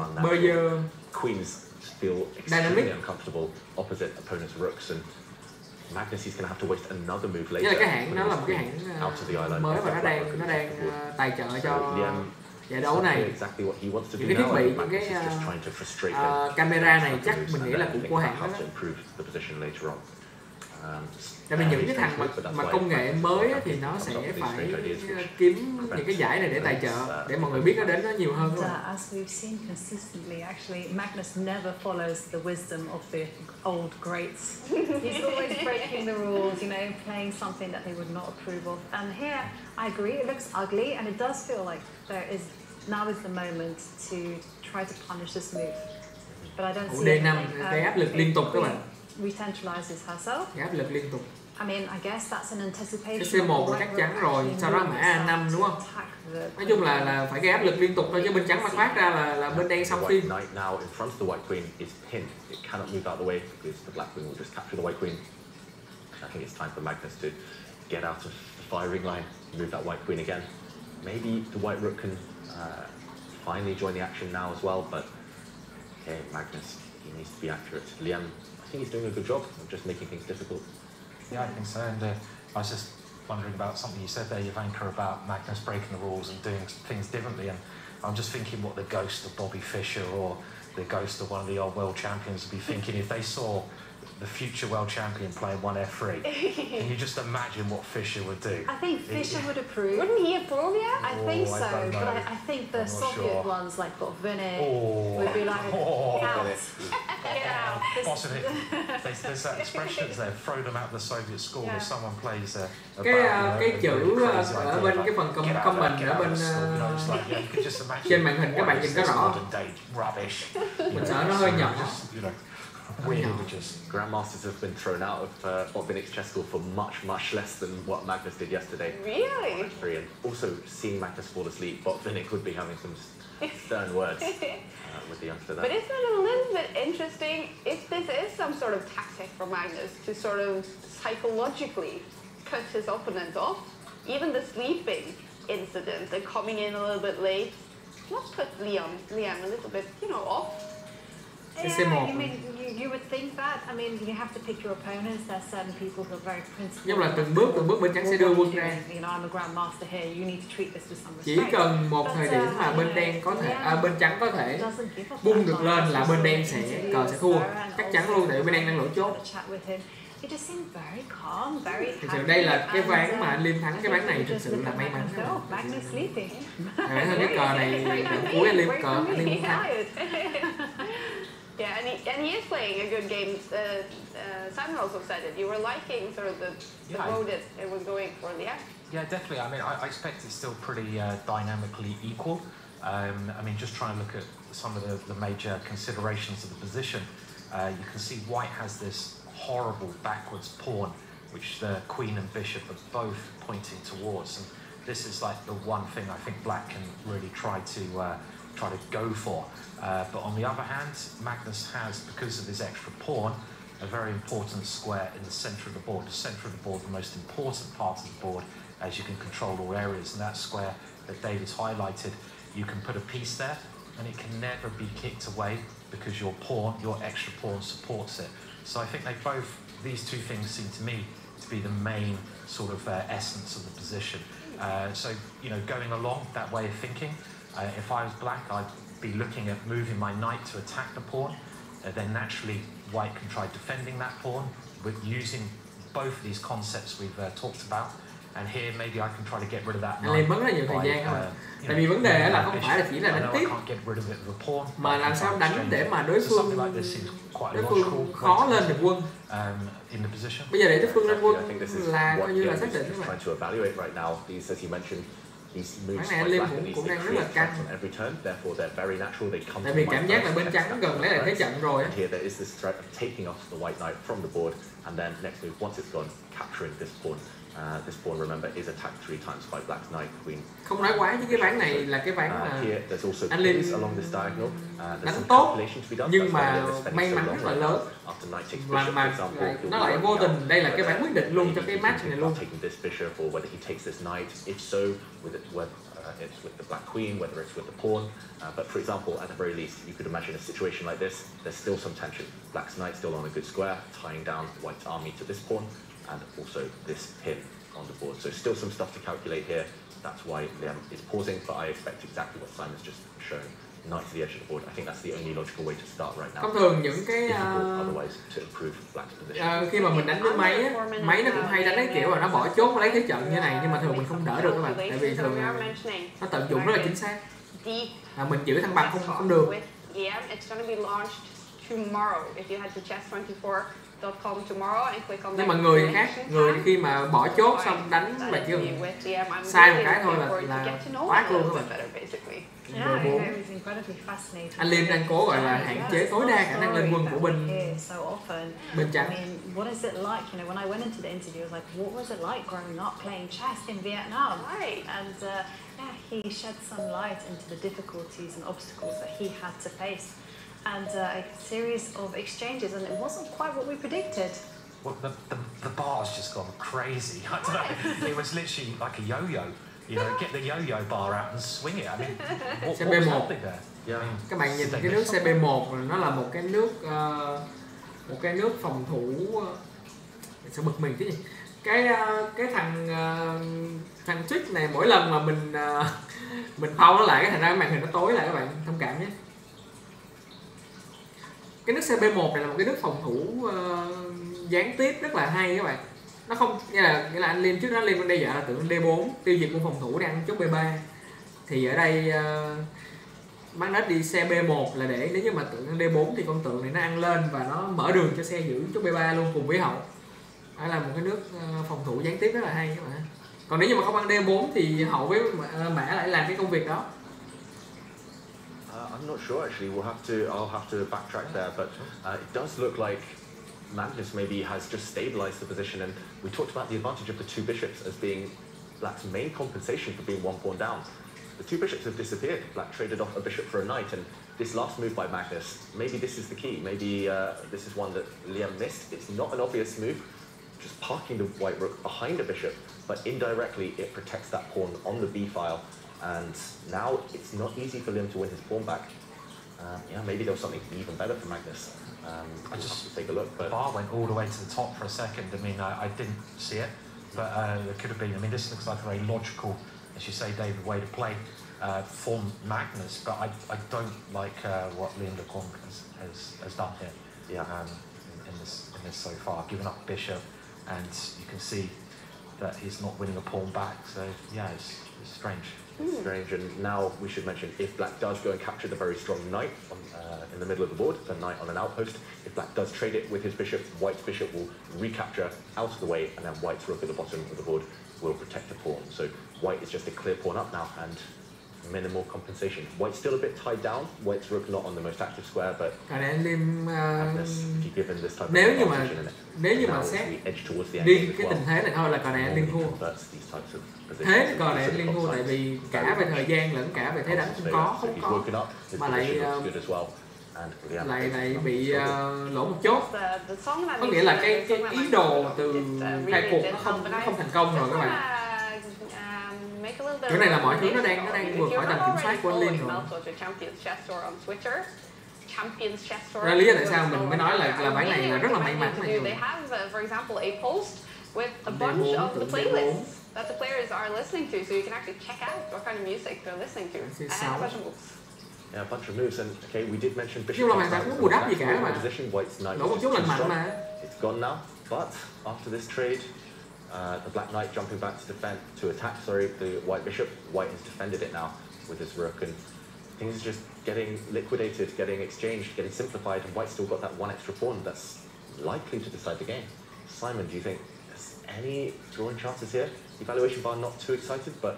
unnatural. Queens feel extremely uncomfortable opposite opponent's rooks, and Magnus is going to have to waste another move later. Cái hãng nó là một cái hãng mới và nó đang tài trợ cho giải đấu này. Những cái thiết bị, những cái camera này chắc mình nghĩ là cũng của hãng đó. Tại vì những cái thằng mà công nghệ mới thì nó sẽ phải kiếm những cái giải này để tài trợ, để mọi người biết nó đến nó nhiều hơn. As we've seen consistently, actually, Magnus never follows the wisdom of the old greats. He's always breaking the rules, playing something that they would not approve of. And here, I agree, it looks ugly, and it does feel like now is the moment to try to punish this move. But I don't see D5 gây áp lực liên tục các bạn. Recentralizes herself. Áp lực liên tục. I mean, I guess that's an anticipation. Cái C1 là chắc chắn rồi, sau đó mã A5 đúng không? Nói chung là phải gây áp lực liên tục thôi, chứ bên trắng mà thoát ra là bên đen xong phim. Knight now in front of the white queen is pinned. It cannot move out the way because the black queen will just capture the white queen. I think it's time for Magnus to get out of the firing line, move that white queen again. Maybe the white rook can finally join the action now as well, but okay, Magnus, he needs to be accurate. Liam, I think he's doing a good job of just making things difficult. Yeah, I think so. And I was just wondering about something you said there, Ivanka, about Magnus breaking the rules and doing things differently. And I'm just thinking what the ghost of Bobby Fischer or the ghost of one of the old world champions would be thinking if they saw the future world champion playing 1F3. Can you just imagine what Fischer would do? I think Fischer would approve. Wouldn't he approve, yeah? I think so, but I think the Soviet ones like Botvinnik would be like, out. Get out. Possibly. There's that expression there, throw them out of the Soviet school if someone plays a cái chữ ở bên cái phần comment ở bên trên màn hình các bạn nhìn có rõ. Mình sợ nó hơi nhỏ. Grandmasters have been thrown out of Botvinnik's chess school for much less than what Magnus did yesterday. Really? And also, seeing Magnus fall asleep, Botvinnik would be having some stern words with the youngster there. But isn't it a little bit interesting if this is some sort of tactic for Magnus to sort of psychologically cut his opponent off? Even the sleeping incident and coming in a little bit late, not put Liam a little bit, off. Yeah, you would think that. I mean, you have to pick your opponents. There's certain people who are very principled. Nhưng là từng bước bên trắng sẽ đưa quân ra. You know, I'm a grandmaster here. You need to treat this with some respect. Chỉ cần một thời điểm mà bên đen có thể, bên trắng có thể bung được lên là bên đen cờ sẽ thua, chắc chắn luôn, tại bên đen đang lỗ chốt. It just seemed very calm, very happy. Thực sự đây là cái ván mà anh Liêm thắng cái ván này thực sự là may mắn. Magnus sleeping. Hơn cái cờ này cuối anh Liêm muốn thắng. Yeah, and he is playing a good game. Simon also said it. You were liking sort of the road it was going for the end. Yeah, definitely. I mean, I expect it's still pretty dynamically equal. I mean, just trying to look at some of the major considerations of the position. You can see White has this horrible backwards pawn, which the Queen and Bishop are both pointing towards. And this is like the one thing I think Black can really try to go for. But on the other hand, Magnus has, because of his extra pawn, a very important square in the centre of the board. The centre of the board, the most important part of the board, as you can control all areas. And that square that David's highlighted, you can put a piece there, and it can never be kicked away because your extra pawn supports it. So I think these two things seem to me to be the main sort of essence of the position. So, going along that way of thinking, if I was Black, I'd be looking at moving my knight to attack the pawn. Then naturally, White can try defending that pawn, but using both of these concepts we've talked about. And here maybe I can try to get rid of that knight. Anh mất rất là nhiều thời gian không? Tại vì vấn đề là không phải là chỉ là đánh tiếp, mà làm sao đánh để mà đối phương khó lên được quân. Bây giờ để đối phương lên quân là coi như là xác định các bạn. These moves quite rapidly, so they create threats on every turn, therefore they're very natural, they come to the white knight. Bên trắng gần lấy lại thế trận rồi. And here there is this threat of taking off the white knight from the board, and then next move, once it's gone, capturing this pawn. This pawn, remember, is attacked 3 times by Black's knight, queen. Không nói quá chứ cái ván này là cái ván mà anh Liêm đánh tốt, nhưng mà may mắn rất là lớn. Mà nó lại vô tình, đây là cái ván quyết định luôn cho cái match này luôn. It's with the black queen, whether it's with the pawn. But for example, at the very least, you could imagine a situation like this. There's still some tension. Black's knight still on a good square, tying down White's army to this pawn, and also this pin on the board. So still some stuff to calculate here. That's why Liam is pausing, but I expect exactly what Simon's just shown. Knight to the edge of the board. I think that's the only logical way to start right now. Thông thường những cái khi mà mình đánh với máy á, máy nó cũng hay đánh cái kiểu là nó bỏ chốt lấy thế trận như này, nhưng mà thường mình không đỡ được các bạn, tại vì thường nó tận dụng rất là chính xác. Mình giữ thăng bằng không được. Nhưng mà người khác, người khi mà bỏ chốt xong đánh mà chưa sai một cái thôi là quát luôn các bạn. Anh Liêm đang cố gọi là hạn chế tối đa khả năng lên quân của bên trắng. What is it like? You know, when I went into the interview, I was like, what was it like growing up playing chess in Vietnam? Right. And he shed some light into the difficulties and obstacles that he had to face. And a series of exchanges, and it wasn't quite what we predicted. Well, the bar's just gone crazy. I don't know. It was literally like a yo-yo. You know, get the yo-yo bar out and swing it. I mean, what's happening there? Yeah. Các bạn nhìn cái nước CB1 nó là một cái nước phòng thủ. Sao bực mình cái gì? Cái thằng trick này mỗi lần mà mình phao nó lại, cái thành ra màn hình nó tối lại, các bạn thông cảm nhé. Cái nước CB1 này là một cái nước phòng thủ gián tiếp rất là hay các bạn. Nó không nghĩa là anh Liêm trước đó Liêm đang đe dọa là tượng D4 tiêu diệt quân phòng thủ để ăn chốt B3, thì ở đây Magnus đi xe B1 là để nếu như mà tượng D4 thì con tượng này nó ăn lên và nó mở đường cho xe giữ chốt B3 luôn cùng với hậu. Đó là một cái nước phòng thủ gián tiếp rất là hay các bạn. Còn nếu như mà không ăn D4 thì hậu với mã lại làm cái công việc đó. I'm not sure actually. I'll have to backtrack there, but it does look like Magnus maybe has just stabilized the position, and we talked about the advantage of the 2 bishops as being Black's main compensation for being 1 pawn down. the two bishops have disappeared. Black traded off a bishop for a knight, and this last move by Magnus, maybe this is the key. Maybe this is one that Liam missed. It's not an obvious move, just parking the white rook behind a bishop, but indirectly it protects that pawn on the b file, and now it's not easy for Liam to win his pawn back. Yeah, maybe there was something even better for Magnus. I just have to take a look. But the bar went all the way to the top for a second. I mean, I didn't see it, but there could have been. I mean, this looks like a very logical, as you say, David, way to play for Magnus. But I don't like what Liam Lecomte has done here. Yeah. In this so far, giving up bishop, and you can see that he's not winning a pawn back. So yeah, it's strange. It's strange, and now we should mention, if Black does go and capture the very strong knight on, in the middle of the board, the knight on an outpost, if Black does trade it with his bishop, White's bishop will recapture out of the way, and then White's rook at the bottom of the board will protect the pawn. So White is just a clear pawn up now, and minimal compensation. White's still a bit tied down. White's rook not on the most active square, but Magnus, if you're given this type of advantage in it, now xét we edge towards the riêng end cái as tình well. thế này thôi là cờ này anh Liên thua. Thế cờ này anh Liên thua tại vì cả về thời gian lẫn cả về thế đánh không có mà lại bị lỗ một chốt. Có nghĩa là cái ý đồ từ khai cuộc nó không thành công rồi các bạn. Cái này là mọi thứ nó đang vượt khỏi tầm kiểm soát của anh Liên rồi. Ra lý do tại sao mình mới nói là ván này là rất là may mắn này rồi. With a bunch of the playlists that the players are listening to, so you can actually check out what kind of music they're listening to. And a bunch of moves. Yeah, a bunch of moves, and okay, we did mention bishop. Nhưng mà bạn không có bù đắp gì cả mà. Lỗ một chút lành mạnh mà. It's gone now, but after this trade, the black knight jumping back to attack. Sorry, the white bishop. White has defended it now with his rook, and things are just getting liquidated, getting exchanged, getting simplified, and White's still got that one extra pawn that's likely to decide the game. Simon, do you think any drawing chances here? Evaluation bar not too excited, but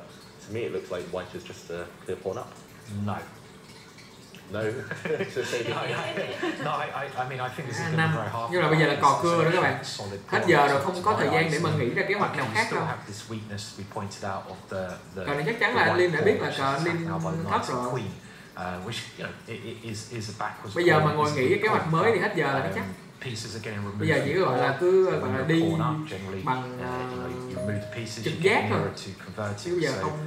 to me it looks like White is just a clear pawn up. No. No. So say no, I mean I think this is going to be very hard. Nhưng mà bây giờ là cò cưa đó các bạn. Hết giờ rồi, không có thời gian để mà nghĩ ra kế hoạch nào khác đâu. Cờ này chắc chắn là anh Liam đã biết là cờ anh Liam thấp rồi. Bây giờ mà ngồi nghĩ cái kế hoạch mới thì hết giờ là cái chắc. Bây giờ chỉ gọi là cứ gọi là đi bằng trực giác thôi. Chứ bây giờ không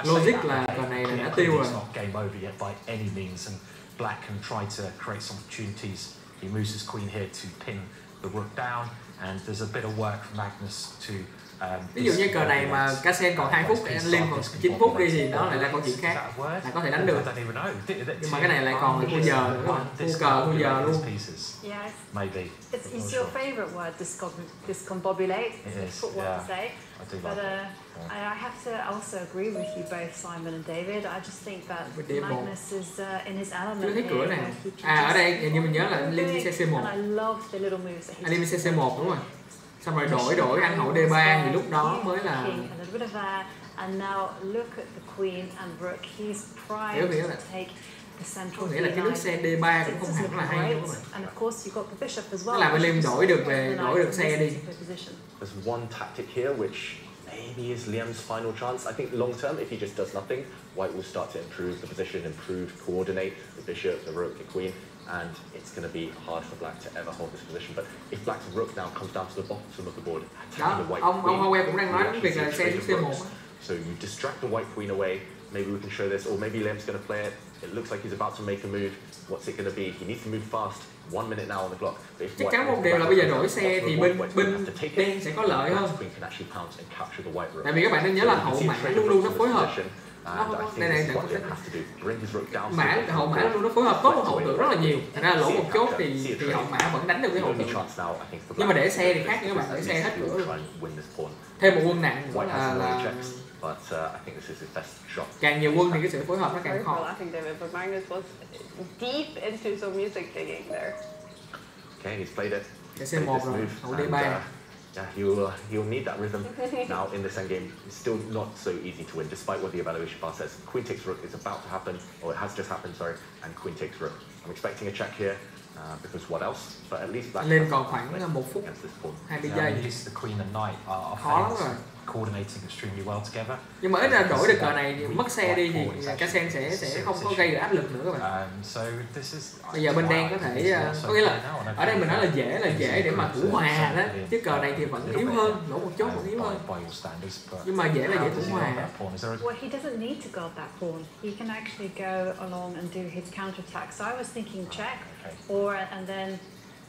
logic là cờ này là đã tiêu rồi. Black can try to create some opportunities. He moves his queen here to pin the rook down, and there's a bit of work for Magnus to. Ví dụ như cờ này mà Casen còn 2 phút, anh Liam còn 9 phút đi thì đó lại là câu chuyện khác, là có thể đánh được. Nhưng mà cái này lại còn thua giờ nữa, thua cờ thua giờ luôn. Yes. Maybe. It's your favourite word, discombobulate. That's what I say. But I have to also agree with you both, Simon and David. I just think that Magnus is in his element here. Cửa này. Ở đây hình như mình nhớ là anh Liam đi C1. And I love the little moves that anh Liam đi C1 đúng rồi. Xong rồi đổi ăn hậu D3 thì lúc đó mới là. And now look at the queen and rook. He's primed to take the central. Có nghĩa là cái nước xe D3 cũng không hẳn là hay đúng không? And of course you've got the bishop as well. Tức là anh Liam đổi được xe đi. There's one tactic here which maybe is Liam's final chance. I think long term, if he just does nothing, White will start to improve the position, coordinate the bishop, the rook, the queen, and it's going to be hard for Black to ever hold this position. But if Black's rook now comes down to the bottom of the board, attacking the white queen, Hoang cũng đang nói đến việc là xe C1. So you distract the white queen away. Maybe we can show this, or maybe Liam's going to play it. It looks like he's about to make a move. What's it going to be? He needs to move fast. 1 minute now on the clock. Chắc chắn một điều là bây giờ đổi xe thì bên đen sẽ có lợi hơn. Tại vì các bạn nên nhớ là hậu mã luôn luôn nó phối hợp. Đây mã hậu mã luôn nó phối hợp tốt với hậu tượng rất là nhiều. Thành ra lỗ một chốt thì hậu mã vẫn đánh được cái hậu tượng. Nhưng mà để xe thì khác, các bạn để xe hết cửa luôn. Thêm một quân nặng nữa là càng nhiều quân thì cái sự phối hợp nó càng khó. Okay, he's played it. Cái C1 rồi, hậu D3. Yeah, he'll need that rhythm now in this endgame. It's still not so easy to win, despite what the evaluation bar says. Queen takes rook is about to happen, or it has just happened, sorry, and queen takes rook. I'm expecting a check here, because what else? But at least Black lên còn khoảng 1 phút 20 giây. The queen and knight are khó lắm rồi. coordinating extremely well together. Nhưng mà ít ra đổi được cờ này mất xe đi thì Casen sẽ không có gây được áp lực nữa các bạn. Bây giờ bên đen có thể có nghĩa là ở đây mình nói là dễ để mà thủ hòa đó, chứ cờ này thì vẫn yếu hơn, lỗ một chút vẫn yếu hơn. Nhưng mà dễ là dễ thủ hòa. Well, he doesn't need to guard that pawn. He can actually go along and do his counter attack. So I was thinking check, and then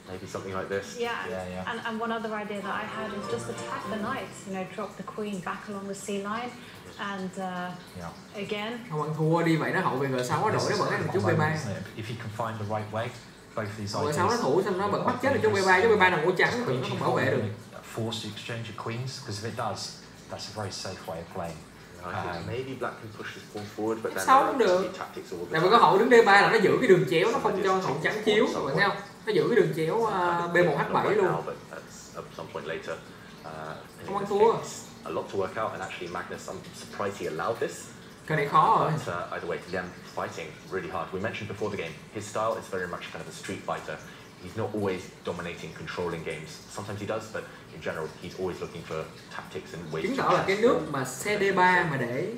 maybe something like this. Yeah. And one other idea that I had was just attack the knight. Drop the queen back along the c line, and again. Không ăn thua đi vậy nó hậu về G6 nó đổi nó vẫn là chút B3. If he can find the right way, both these ideas. G6 nó thủ xong nó vẫn bắt chết được chút B3 là ngũ trắng thì nó không bảo vệ được. Force the exchange of queens, because if it does, that's a very safe way of playing. Maybe black can push his pawn forward, but then không được. Tại vì có hậu đứng D3 là nó giữ cái đường chéo, nó không cho hậu trắng chiếu, các bạn thấy không? Nó giữ cái đường chéo B1H7 luôn. Không ăn thua. A lot to work out, and actually Magnus, I'm surprised he allowed this. Cái này khó rồi. Either way, Liam fighting really hard. We mentioned before the game, his style is very much kind of a street fighter. He's not always dominating, controlling games. Sometimes he does, but in general, he's always looking for tactics and ways. Chứng tỏ là cái nước mà xe D3 mà để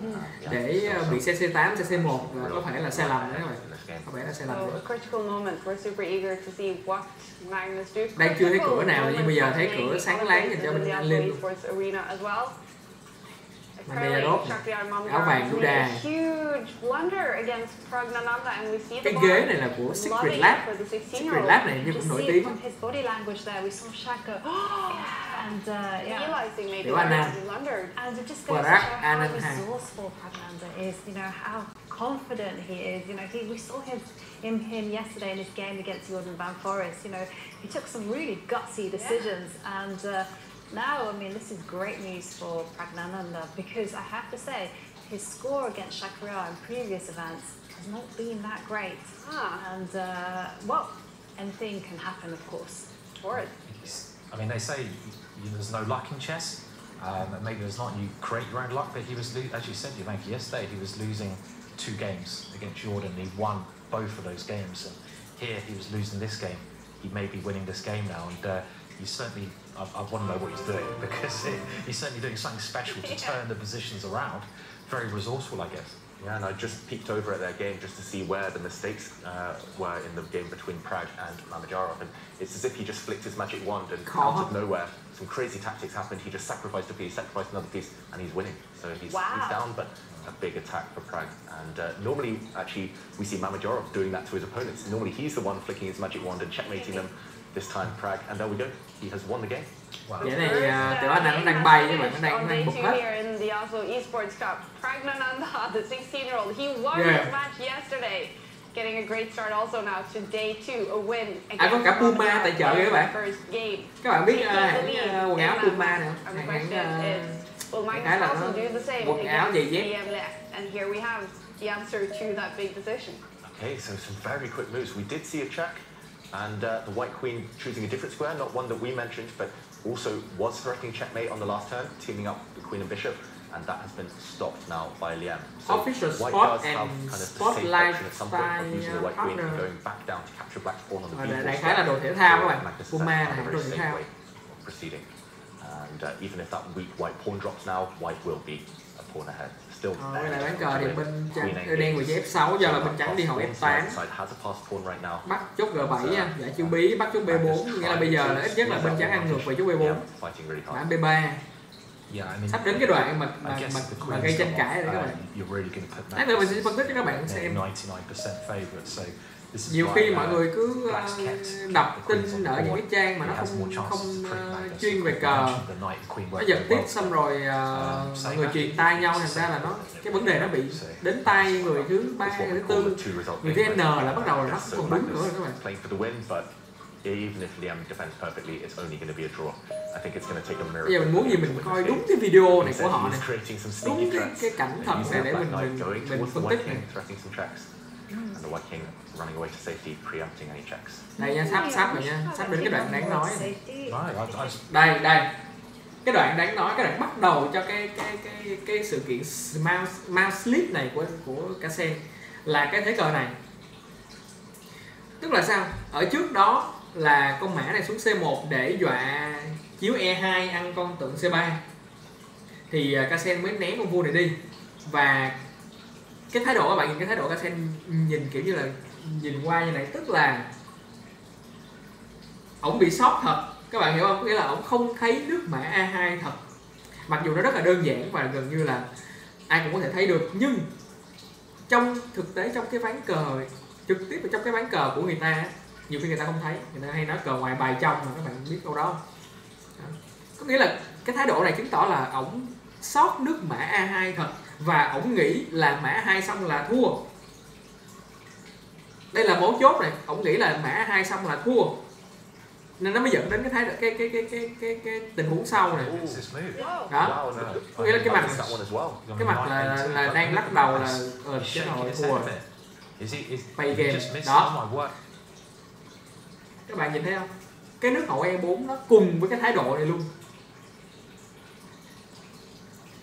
bị xe C8, xe C1 có thể là sai lầm đấy các bạn. Có vẻ là sai lầm. So a critical moment. We're super eager to see what Magnus do. Đây chưa thấy cửa nào nhưng bây giờ thấy cửa sáng láng dành cho bên Anh Linh luôn. Áo vàng Duda. Cái ghế này là của Secret Lab. Secret Lab này nhưng cũng nổi tiếng. Tiểu Anna. Confident he is, we saw him yesterday in his game against Jordan Van Forest. He took some really gutsy decisions, and now, this is great news for Pragnananda, because I have to say, his score against Shakriar in previous events has not been that great. And anything can happen, of course. They say there's no luck in chess. Maybe there's not. You create your own luck, but he was, as you said, yesterday, he was losing 2 games against Jordan. He won both of those games, and here he was losing this game. He may be winning this game now, and he's certainly. I want to know what he's doing, because he's certainly doing something special to turn the positions around. Very resourceful, I guess. Yeah, and I just peeked over at their game just to see where the mistakes were in the game between Prag and Mamajarov, and it's as if he just flicked his magic wand and out of nowhere some crazy tactics happened. He just sacrificed a piece, sacrificed another piece, and he's winning. So he's down, but a big attack for Prag. And normally, actually, we see Mamajarov doing that to his opponents. Normally, he's the one flicking his magic wand and checkmating them. This time Prag, and there we go. He has won the game. Vậy này Tiểu Anh nó đang bay nhưng mà nó đang bục hết. Here in the Oslo Esports Cup, Pragnananda, the 16-year-old, he won his match yesterday, getting a great start also now to day 2, a win against có cả Puma tài trợ các bạn. First game. Các bạn biết hãng quần áo Puma nữa. Cái là nó quần áo giày dép. And here we have the answer to that big decision. Okay, so some very quick moves. We did see a check. And the white queen choosing a different square, not one that we mentioned, but also was threatening checkmate on the last turn, teaming up the queen and bishop, and that has been stopped now by Liam. So official white spot does have and kind of the spotlight safe option at some point of using the white queen and going back down to capture black's pawn on the b4. Đại khái là đồ thể thao các bạn. Puma là đồ thể thao. Proceeding, and even if that weak white pawn drops now, white will be a pawn ahead. Cái này bán cờ thì bên trắng đen về F6, giờ là bên trắng đi hậu F8. Bắt chốt G7 nha, dạ chữ bí bắt chốt B4, nghĩa là bây giờ là ít nhất là bên trắng ăn ngược về chốt B4. Bản B3. Sắp đến cái đoạn mà gây tranh cãi rồi các bạn. Lát nữa mình sẽ phân tích cho các bạn xem. Nhiều khi mọi người cứ đọc tin ở những cái trang mà nó không chuyên về cờ, nó giật tiếp xong rồi mọi người truyền tai nhau, thành ra là cái vấn đề nó bị đến tay người thứ 3, người thứ 4, người thứ N là bắt đầu là nó không còn đúng nữa rồi các bạn. Even if Liam defends perfectly, it's only going to be a draw. I think it's going to take a miracle. Bây giờ mình muốn gì mình coi đúng cái video này của họ này, đúng cái cảnh thật này để mình phân tích này. And the white king running away to safety, preempting any checks. Đây nha, sắp rồi nha, sắp đến cái đoạn đáng nói này. Đây. Cái đoạn đáng nói, cái đoạn bắt đầu cho cái sự kiện mouse slip này của Casen là cái thế cờ này. Tức là sao? Ở trước đó là con mã này xuống C1 để dọa chiếu E2 ăn con tượng C3. thì Casen mới né con vua này đi. Và cái thái độ, các bạn nhìn cái thái độ Casen nhìn kiểu như là nhìn qua như này, tức là ổng bị sốc thật, các bạn hiểu không? Nghĩa là ổng không thấy nước mã A2 thật, mặc dù nó rất là đơn giản và gần như là ai cũng có thể thấy được, nhưng trong thực tế trong cái ván cờ trực tiếp trong cái ván cờ của người ta, nhiều khi người ta không thấy, người ta hay nói cờ ngoài bài trong, mà các bạn biết câu đó không? Có nghĩa là cái thái độ này chứng tỏ là ổng sót nước mã A2 thật, và ổng nghĩ là mã A2 xong là thua. Đây là mấu chốt này, ổng nghĩ là mã A2 xong là thua, nên nó mới dẫn đến cái thái độ cái tình huống sau này. Đó, có nghĩa là cái mặt là đang lắc đầu là cái hồi thua play game đó. Các bạn nhìn thấy không? Cái nước hậu E4 nó cùng với cái thái độ này luôn.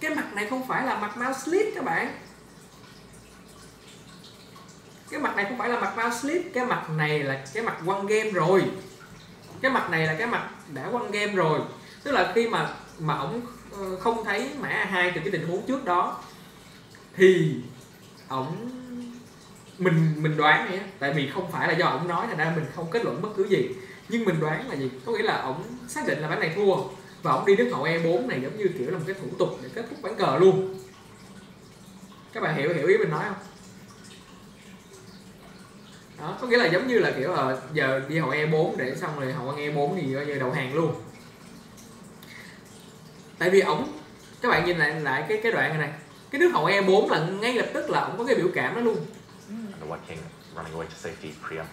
Cái mặt này không phải là mặt mouse slip các bạn. Cái mặt này không phải là mặt mouse slip, cái mặt này là cái mặt one game rồi. Cái mặt này là cái mặt đã one game rồi. Tức là khi mà ổng không thấy mã A2 từ cái tình huống trước đó, thì ổng mình đoán vậy, tại vì không phải là do ổng nói, thành ra mình không kết luận bất cứ gì, nhưng mình đoán là gì, có nghĩa là ổng xác định là ván này thua và ổng đi nước hậu E4 này giống như kiểu là một cái thủ tục để kết thúc ván cờ luôn. Các bạn hiểu ý mình nói không? Đó, có nghĩa là giống như là kiểu giờ đi hậu E4 để xong rồi hậu E4 thì coi như đầu hàng luôn. Tại vì ổng, các bạn nhìn lại cái đoạn này, cái nước hậu E4 là ngay lập tức là ổng có cái biểu cảm đó luôn.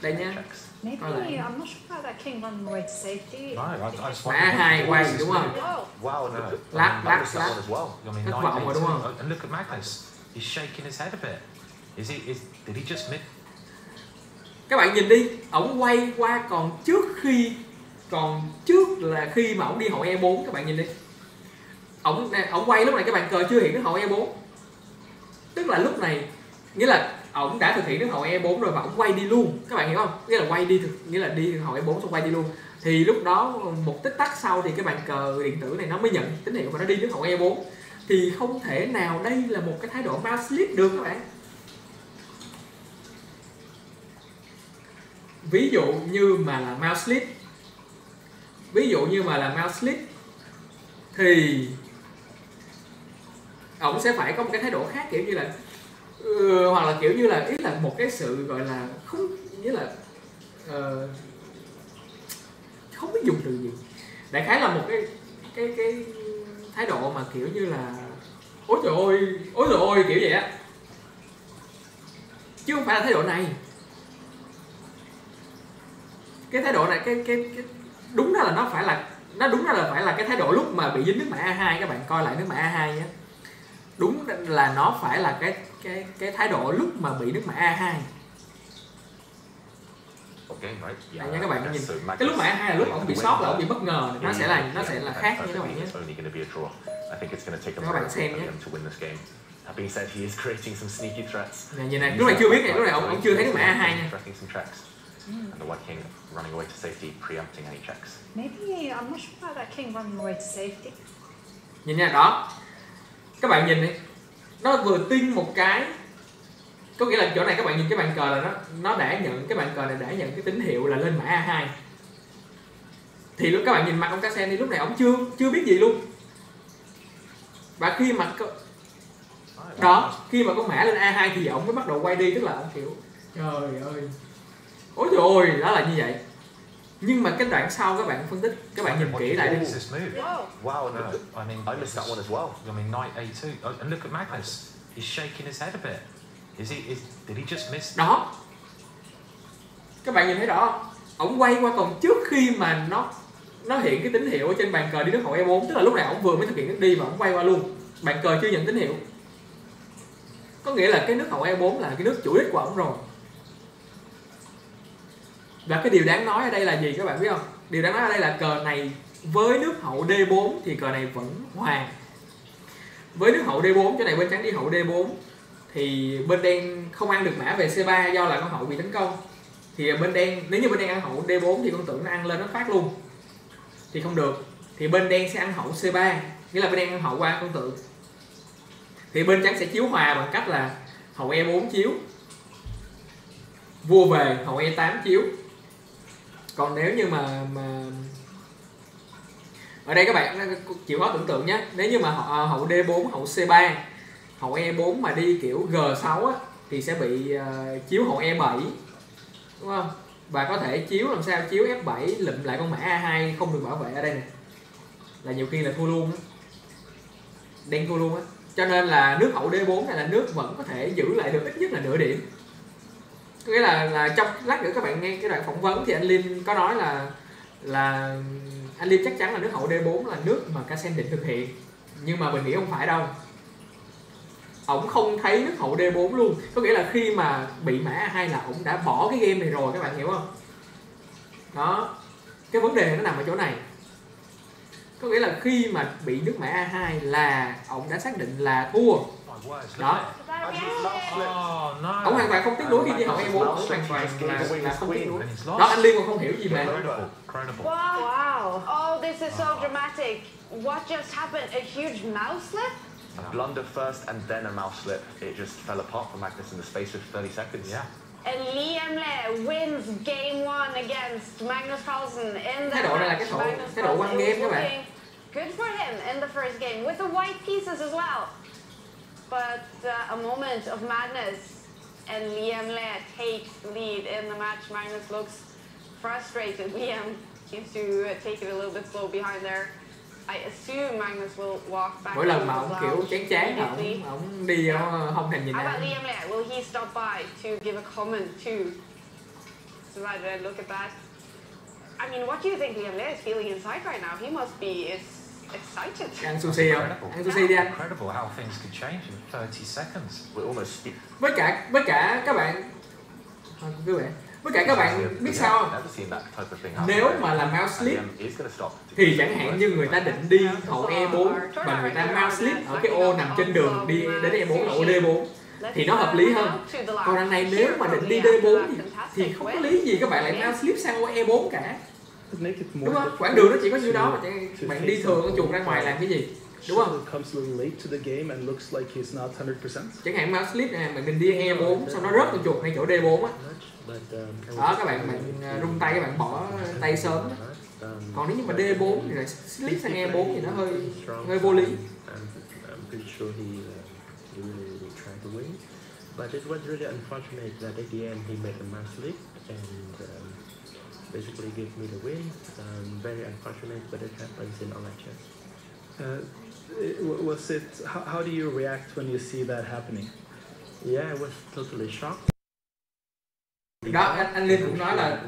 Đây nha. Maybe I'm not sure about that king running away to safety. Mã A2 quay đúng không? Wow, no. Lát thất vọng rồi đúng không? And look at Magnus. He's shaking his head a bit. Did he just miss? Các bạn nhìn đi, ổng quay qua còn trước là khi mà ổng đi hậu E4, các bạn nhìn đi. Ổng quay lúc này cái bàn cờ chưa hiện nước hậu E4. Tức là lúc này nghĩa là ổng đã thực hiện nước hậu E4 rồi và ổng quay đi luôn. Các bạn hiểu không? Nghĩa là quay đi nghĩa là đi hậu E4 xong quay đi luôn. Thì lúc đó một tích tắc sau thì cái bàn cờ điện tử này nó mới nhận tín hiệu và nó đi nước hậu E4. Thì không thể nào đây là một cái thái độ mouse slip được các bạn. Ví dụ như mà là mouse slip thì ổng sẽ phải có một cái thái độ khác, kiểu như là hoặc là kiểu như là ý là một cái sự gọi là không, nghĩa là không biết dùng từ gì, đại khái là một cái thái độ mà kiểu như là ôi trời ơi kiểu vậy á, chứ không phải là thái độ này. Cái thái độ này cái đúng ra là nó phải là cái thái độ lúc mà bị dính nước mã A2. Các bạn coi lại nước mã A2 nhé, đúng là nó phải là cái thái độ lúc mà bị nước mã A2. Đây nha các bạn nhìn, cái lúc mã A2 là lúc ổng bị sót, là ổng bị bất ngờ, nó sẽ là khác nha các bạn nhé. Các bạn xem nhé. Nhìn này, lúc này chưa biết này, lúc này ổng chưa thấy nước mã A2 nha. And the white king running away to safety, preempting any checks. Maybe I'm not sure about that king running away to safety. Nhìn nha, đó. Các bạn nhìn đi, nó vừa tin một cái, có nghĩa là chỗ này các bạn nhìn cái bàn cờ là nó đã nhận, cái bàn cờ này đã nhận cái tín hiệu là lên mã A2. Thì lúc các bạn nhìn mặt ông Casen đi, lúc này ông chưa biết gì luôn. Và khi mà khi mà có mã lên A2 thì ông mới bắt đầu quay đi, tức là ông kiểu trời ơi, ôi trời ơi, đó là như vậy. Nhưng mà cái đoạn sau các bạn phân tích, các bạn nhìn kỹ lại đi. Wow, no. I missed that one as well. I mean, knight A2. And look at Magnus. He's shaking his head a bit. Did he just miss? Đó. Các bạn nhìn thấy rõ không? Ổng quay qua còn trước khi mà nó hiện cái tín hiệu ở trên bàn cờ đi nước hậu E4, tức là lúc này ổng vừa mới thực hiện nước đi và ổng quay qua luôn. Bàn cờ chưa nhận tín hiệu. Có nghĩa là cái nước hậu E4 là cái nước chủ đích của ổng rồi. Và cái điều đáng nói ở đây là gì các bạn biết không? Điều đáng nói ở đây là cờ này với nước hậu D4 thì cờ này vẫn hòa. Với nước hậu D4, chỗ này bên trắng đi hậu D4 thì bên đen không ăn được mã về C3 do là con hậu bị tấn công. Thì bên đen, nếu như bên đen ăn hậu D4 thì con tượng nó ăn lên nó phát luôn. Thì không được. thì bên đen sẽ ăn hậu C3, nghĩa là bên đen ăn hậu qua con tượng. Thì bên trắng sẽ chiếu hòa bằng cách là hậu E4 chiếu, vua về hậu E8 chiếu. Còn nếu như mà ở đây các bạn chịu khó tưởng tượng nhé, nếu như mà hậu D4 hậu C3 hậu E4 mà đi kiểu G6 á, thì sẽ bị chiếu hậu E7, đúng không? Và có thể chiếu làm sao chiếu F7 lụm lại con mã A2 không được bảo vệ ở đây nè, là nhiều khi là thua luôn á, đen thua luôn á. Cho nên là nước hậu D4 này là nước vẫn có thể giữ lại được ít nhất là nửa điểm. Có nghĩa là trong lát nữa các bạn nghe cái đoạn phỏng vấn thì anh Linh có nói là anh Linh chắc chắn là nước hậu D4 là nước mà Carlsen định thực hiện, nhưng mà mình nghĩ không phải đâu. Ổng không thấy nước hậu D4 luôn, có nghĩa là khi mà bị mã A2 là ổng đã bỏ cái game này rồi, các bạn hiểu không? Đó, cái vấn đề nó nằm ở chỗ này. Có nghĩa là khi mà bị nước mã A2 là ổng đã xác định là thua. Đó. Ổng hoàn toàn không tiếc nuối khi đi hậu E4, ổng hoàn toàn là không tiếc nuối. Đó, anh Liên còn không hiểu gì mà. Wow. Oh, this is so dramatic. What just happened? A huge mouse slip? A blunder first and then a mouse slip. It just fell apart for Magnus in the space of 30 seconds. Yeah. And Liam Le wins game 1 against Magnus Carlsen in the Thái độ này là cái độ quăng game các bạn. Good for him in the first game with the white pieces as well. But a moment of madness and Liam Le takes lead in the match. Magnus looks frustrated. Liam seems to take it a little bit slow behind there. I assume Magnus will walk back. Mỗi lần mà ông kiểu chán ổng đi không thèm nhìn How ai. about Liam Le? Will he stop by to give a comment to Survivor? Look at that. I mean, what do you think Liam Le is feeling inside right now? He must be excited. Ăn sushi không? Ăn sushi đi anh. Incredible how things could change in 30 seconds. We're almost. Với cả các bạn biết sao không? Nếu mà là mouse slip thì chẳng hạn như người ta định đi hậu E4 và người ta mouse slip ở cái ô nằm trên đường đi đến E4 là ô D4 thì nó hợp lý hơn. Còn đằng này nếu mà định đi D4 thì không có lý gì các bạn lại mouse slip sang ô E4 cả. Đúng không? Quãng đường nó chỉ có nhiêu đó mà bạn đi thường con chuột ra ngoài làm cái gì? Đúng không? Chẳng hạn mouse slip này mình đi E4 sau nó rớt con chuột ngay chỗ D4 á. Đó, các bạn rung tay, các bạn bỏ tay sớm. Còn nếu như mà D4 thì lại slip sang E4 thì nó hơi vô lý. But it was really unfortunate that at the end he made a mouse slip and basically gave me the win. Very unfortunate, but it happens in online chess. Was it? How do you react when you see that happening? Yeah, I was totally shocked. Đó, anh Linh cũng nói là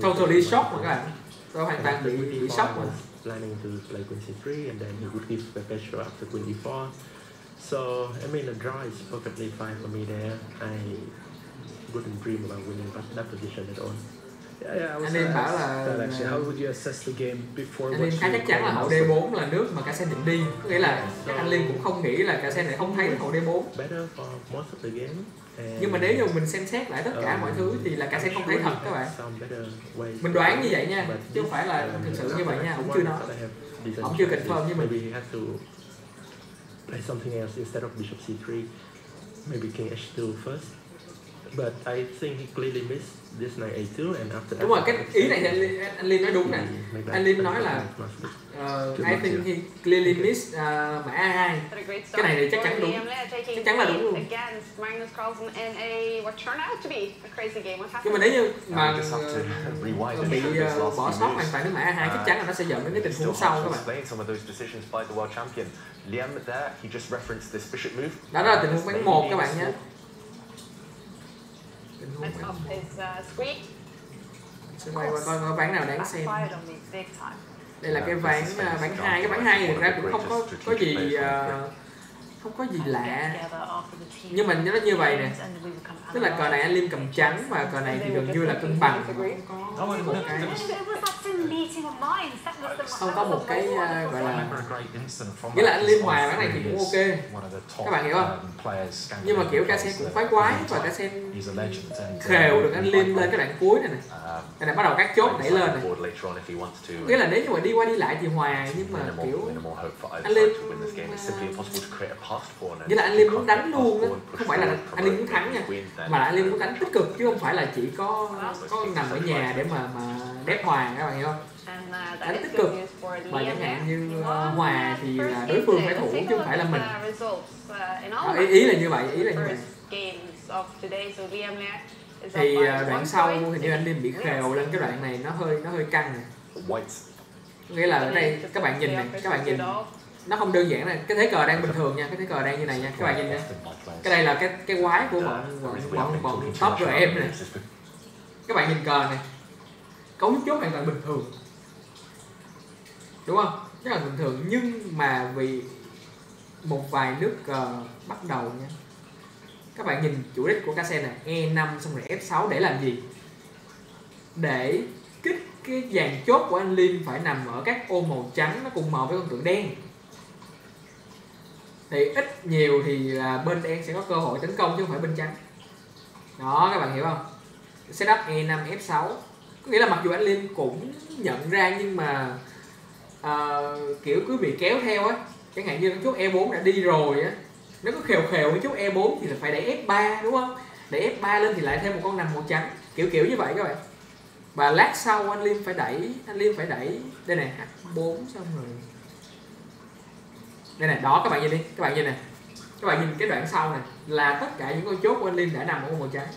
totally shocked mà các bạn. Tôi hoàn toàn bị sốc mà. Planning to play queen c3 and then he would give the pressure after queen d4. So I mean the draw is perfectly fine for me there. I wouldn't dream about winning that position at all. Anh Linh bảo là anh Linh khá chắc chắn là hậu D4 là nước mà Carlsen định đi. Có nghĩa là anh Linh cũng không nghĩ là Carlsen lại không thấy hậu D4. Nhưng mà nếu như mình xem xét lại tất cả mọi thứ thì là Carlsen không thấy thật các bạn. Mình đoán như vậy nha, chứ không phải là thực sự như vậy nha. Ông chưa nói, ông chưa confirm với mình. Play something else instead of bishop c3, maybe king h2 first. But I think he clearly missed this knight a2 and after that. Đúng rồi, cái ý này anh Linh nói đúng nè. Anh Linh nói là I think he clearly missed mã A2. Cái này thì chắc chắn đúng. Chắc chắn là đúng luôn. Nhưng mà nếu như mà bị bỏ sót hoàn toàn đến mã A2 chắc chắn là nó sẽ dẫn đến cái tình huống sau các bạn. Đó là tình huống bán 1 các bạn nhé. Let's up his screen. Sẽ quay qua coi ván nào đáng xem. Đây là cái ván 2, cái ván 2 thì ra cũng không có gì lạ. Nhưng mà nó như vậy nè. Tức là cờ này anh Liêm cầm trắng và cờ này thì gần như là cân bằng. Có một cái. không có một cái gọi là, nghĩa là anh Lim hòa ván này thì cũng ok, các bạn hiểu không? Nhưng mà kiểu Casen cũng quái quái và Casen khều được anh Lim lên cái đoạn cuối này này. Cái này bắt đầu các chốt đẩy lên này. Nghĩa là nếu như mà đi qua đi lại thì hòa, nhưng mà kiểu anh Lim, nghĩa là anh Lim muốn đánh luôn á, không phải là anh Lim muốn thắng nha, mà là anh Lim muốn đánh tích cực chứ không phải là chỉ có nằm ở nhà để mà đép hòa, các bạn hiểu không? Đánh tích cực, và chẳng hạn như hòa thì là đối phương phải thủ chứ không phải là mình. Ý là như vậy, ý là như vậy. Thì đoạn sau hình như anh Lim bị khều lên cái đoạn này, nó hơi căng này. Nghĩa là ở đây các bạn nhìn này, các bạn nhìn nó không đơn giản này, cái thế cờ đang bình thường nha, cái thế cờ đang như này nha, các bạn nhìn nha. Cái đây là cái quái của bọn top RM này. Các bạn nhìn cờ này, cấu chốt hoàn toàn bình thường, đúng không? Rất là bình thường, nhưng mà vì một vài nước cờ bắt đầu nha. Các bạn nhìn chủ đích của Casen này, E5 xong rồi F6 để làm gì? Để kích cái dàn chốt của anh Lim phải nằm ở các ô màu trắng nó cùng màu với con tượng đen. Thì ít nhiều thì là bên đen sẽ có cơ hội tấn công chứ không phải bên trắng. Đó, các bạn hiểu không? Setup E5 F6, có nghĩa là mặc dù anh Lim cũng nhận ra nhưng mà kiểu cứ bị kéo theo á. Chẳng hạn như cái chốt E4 đã đi rồi á, nó có khều cái chốt E4 thì là phải đẩy F3, đúng không? Đẩy F3 lên thì lại thêm một con nằm màu trắng, kiểu như vậy các bạn. Và lát sau anh Lim phải đẩy đây này, H4 xong rồi. Đây này, đó các bạn nhìn đi, các bạn nhìn này. Các bạn nhìn cái đoạn sau này là tất cả những con chốt của anh Lim đã nằm ở màu trắng.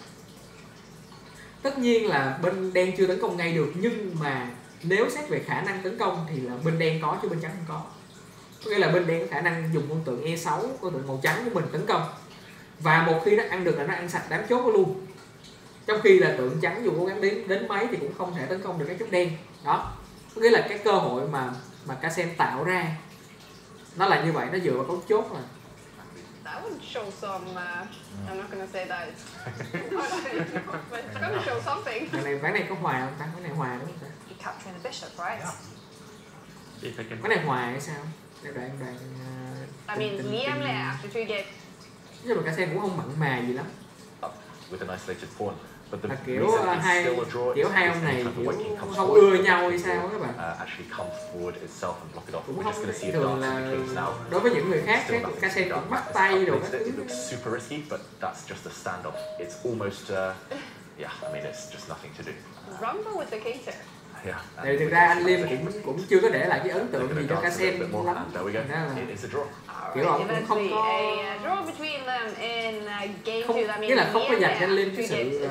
Tất nhiên là bên đen chưa tấn công ngay được, nhưng mà nếu xét về khả năng tấn công thì là bên đen có chứ bên trắng không có. Có nghĩa là bên đen có khả năng dùng con tượng E6, con tượng màu trắng của mình tấn công. Và một khi nó ăn được là nó ăn sạch đám chốt luôn. Trong khi là tượng trắng dù cố gắng đến mấy thì cũng không thể tấn công được cái chốt đen. Đó. Có nghĩa là cái cơ hội mà Casen tạo ra nó là như vậy, nó dựa vào cấu chốt rồi. That would show some. I'm not gonna say that. But it's gonna show something. Ván này có hòa không ta? Ván này hòa đúng không ta? You capturing the bishop, right? Ván này hòa hay sao? Đoạn. I mean, Liam after 3 games. Nhưng mà Casen cũng không mặn mà gì lắm. With an isolated pawn. Kiểu hai ông này kiểu không ưa nhau hay sao các bạn? Cũng không thường là đối với những người khác cái Casen cũng bắt tay rồi các thứ. Super risky, but that's just a standoff. It's almost, yeah, I mean it's just nothing to do. Rumble with the cater. Thì thực ra anh Lim cũng chưa có để lại cái ấn tượng gì cho Casen lắm. Kiểu ông cũng không có, nghĩa là không có dành cho anh Lim cái sự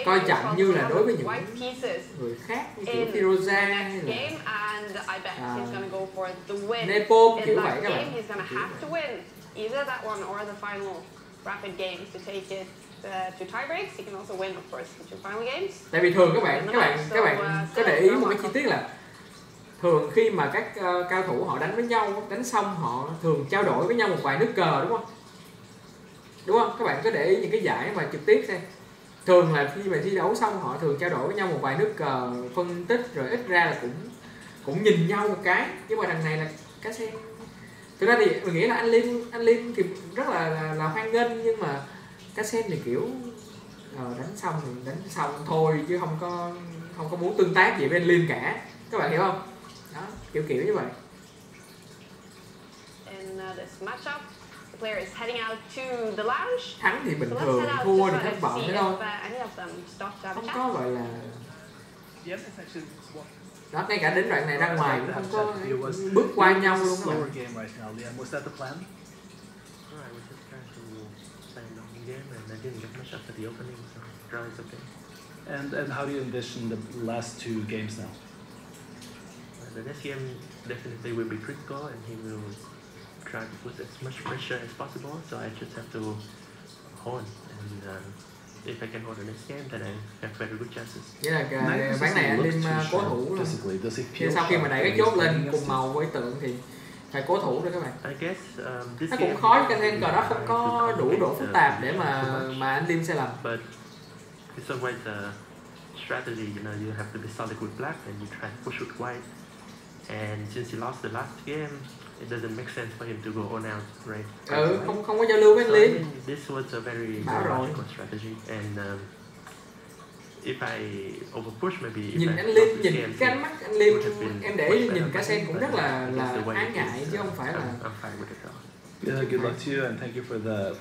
coi trọng như là đối với những người khác như kiểu Firoza hay là Nepom kiểu vậy các bạn. To tie breaks, he can also win, of course, the 2 final games. Tại vì thường các bạn có để ý một cái chi tiết là thường khi mà các cao thủ họ đánh với nhau, đánh xong họ thường trao đổi với nhau một vài nước cờ, đúng không? Đúng không? Các bạn có để ý những cái giải mà trực tiếp xem. Thường là khi mà thi đấu xong họ thường trao đổi với nhau một vài nước cờ, phân tích rồi ít ra là cũng nhìn nhau một cái. Nhưng mà thằng này là Casen. Thực ra thì mình nghĩ là anh Lim thì rất là hoan nghênh, nhưng mà Casen thì kiểu đánh xong thì đánh xong thôi chứ không có muốn tương tác gì với anh Lim cả, các bạn hiểu không? Đó, kiểu như vậy. In this matchup, the player is heading out to the lounge. Thắng thì bình thường, thua thì thất vọng thế thôi. Không có gọi là đó, ngay cả đến đoạn này ra ngoài cũng không có bước qua nhau luôn các bạn. Didn't get much after the opening, so draw is okay. And how do you envision the last 2 games now? The next game definitely will be critical, and he will try to put as much pressure as possible. So I just have to hold, and if I can hold the next game, then I have very good chances. Nghĩa là ván này anh Lim cố thủ luôn. Thì sau khi mà đẩy cái chốt lên cùng màu với tượng thì phải cố thủ đó các bạn. Nó cũng khó, cái Casen cờ đó không có đủ độ phức tạp để mà anh Lim sẽ làm. strategy. You know, you have to be solid with black and you try to push with white. And since he lost the last game, it doesn't make sense for him to go all out, right? Không có giao lưu với anh Liêm. I mean, this was a very logical strategy, and if I overpush, maybe nhìn anh Liêm, nhìn cái ánh mắt anh Liêm, em để ý nhìn cả sen cũng rất là ái ngại chứ không phải là. Yeah, good luck to you and thank you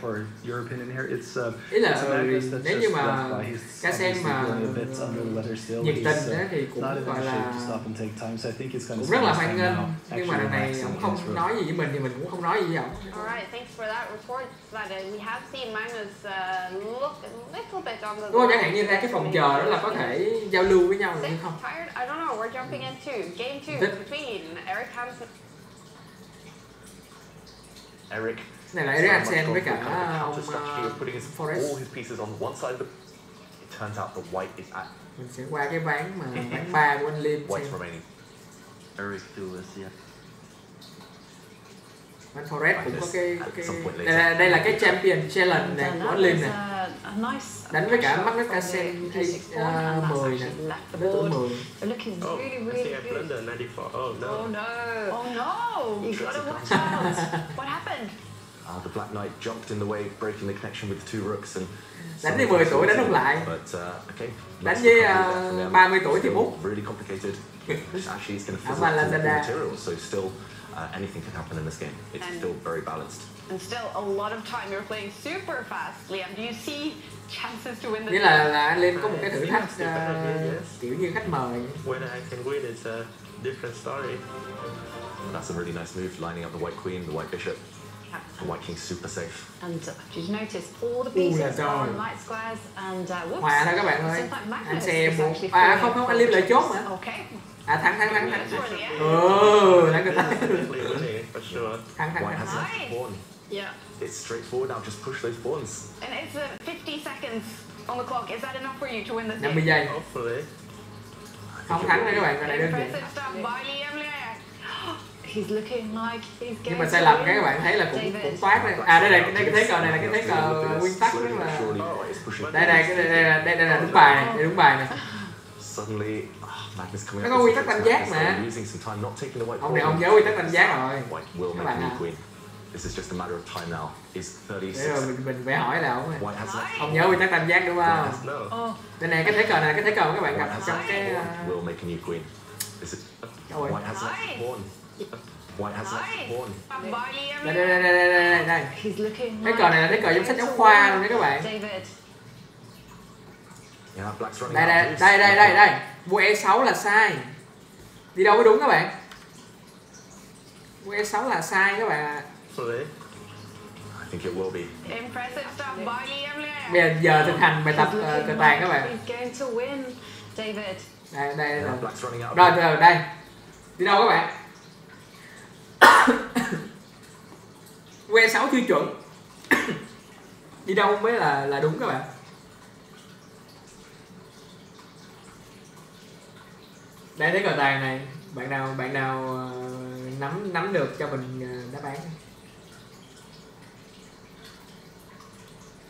for your opinion here. It's Ý là hilarious that nếu như mà cả sen mà nhiệt tình đấy thì cũng gọi là cũng rất là hoan nghênh, nhưng mà lần này ông không nói gì với mình thì mình cũng không nói gì với ông. Alright, thanks for that report. That we have seen Magnus look a little bit on the. Đúng không? Chẳng hạn như ra cái phòng chờ đó là có thể giao lưu với nhau hay không? Tired? I don't know. We're jumping into game 2 between Eric Hansen. Eric. Này là Eric Hansen với cả ông Forrest. All his pieces on one side of the. It turns out the white is at. Mình sẽ qua cái ván 3 của anh Liêm. White's remaining. Eric still is yeah. Ván Forrest cũng có cái đây là cái Champion Challenge này của anh Liêm này. Đánh với cả Magnus Carlsen 10 nè, đối thủ 10. Looking really good. Oh no. Oh no. Oh no. You gotta watch out. What happened? The Black Knight jumped in the way, breaking the connection with the two rooks and. Đánh với 10 tuổi đánh không lại. Đánh với 30 tuổi thì mút. Really complicated. Actually, it's going to fizzle the material, so still anything can happen in this game. It's still very balanced. And still a lot of time. You're playing super fast, Liam. Do you see chances to win the? Nghĩa là anh Liam có một cái thử thách kiểu như khách mời. When I can win, it's a different story. That's a really nice move, lining up the white queen, the white bishop. The white king's super safe. And did you notice all the pieces on light squares and whoops. Hòa thôi các bạn ơi. Anh xe một không anh Liêm lại chốt mà. Okay. Thắng. Thắng người ta. Thắng. Yeah. It's straightforward now. Just push those pawns. And it's 50 seconds on the clock. Is that enough for you to win this game? 50 giây. Hopefully. Không thắng đây các bạn, cái này đơn giản. He's looking like he's nhưng mà sai lầm cái các bạn thấy là cũng toát đây. Đây cái thế cờ này là cái thế cờ nguyên tắc rất là đây là đúng bài này, đúng bài này. Nó có quy tắc tam giác mà. Ông này ông nhớ quy tắc tam giác rồi. Các bạn à. Để rồi mình phải hỏi là ông nhớ quy tắc tam giác đúng không? Đây này cái thế cờ này là cái thế cờ mà các bạn gặp trong cái đây. Cái cờ này là cái cờ trong sách giáo khoa luôn đấy các bạn. Đây. Vua E6 là sai. Đi đâu mới đúng các bạn? Vua E6 là sai các bạn ạ. Bây giờ thực hành bài tập cờ tàng các bạn. Đây. Rồi đây. Đi đâu các bạn? Vua E6 chưa chuẩn. Đi đâu mới là đúng các bạn. Đây thấy cờ tàng này, bạn nào nắm được cho mình đáp án.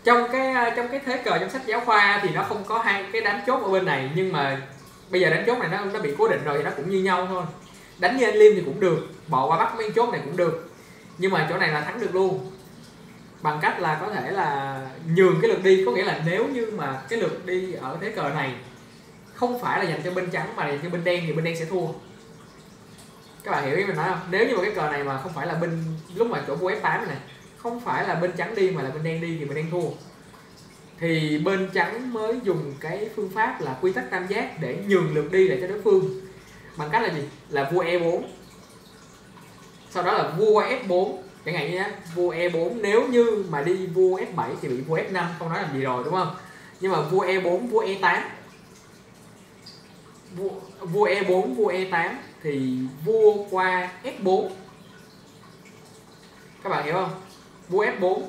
Trong cái thế cờ trong sách giáo khoa thì nó không có hai cái đám chốt ở bên này, nhưng mà bây giờ đám chốt này nó bị cố định rồi thì nó cũng như nhau thôi. Đánh như anh Liêm thì cũng được, bỏ qua bắt mấy chốt này cũng được, nhưng mà chỗ này là thắng được luôn bằng cách là có thể là nhường cái lượt đi. Có nghĩa là nếu như mà cái lượt đi ở thế cờ này không phải là dành cho bên trắng mà là dành cho bên đen thì bên đen sẽ thua. Các bạn hiểu ý mình nói không? Nếu như mà cái cờ này mà không phải là bên lúc mà chỗ vua F8 này không phải là bên trắng đi mà là bên đen đi thì bên đen thua, thì bên trắng mới dùng cái phương pháp là quy tắc tam giác để nhường lượt đi lại cho đối phương bằng cách là gì? Là vua E4, sau đó là vua F4. Chẳng hạn như nhá, vua E4 nếu như mà đi vua F7 thì bị vua F5, không nói làm gì rồi đúng không? Nhưng mà vua E4, vua E8, vua E4, vua E8 thì vua qua F4. Các bạn hiểu không? Vua F4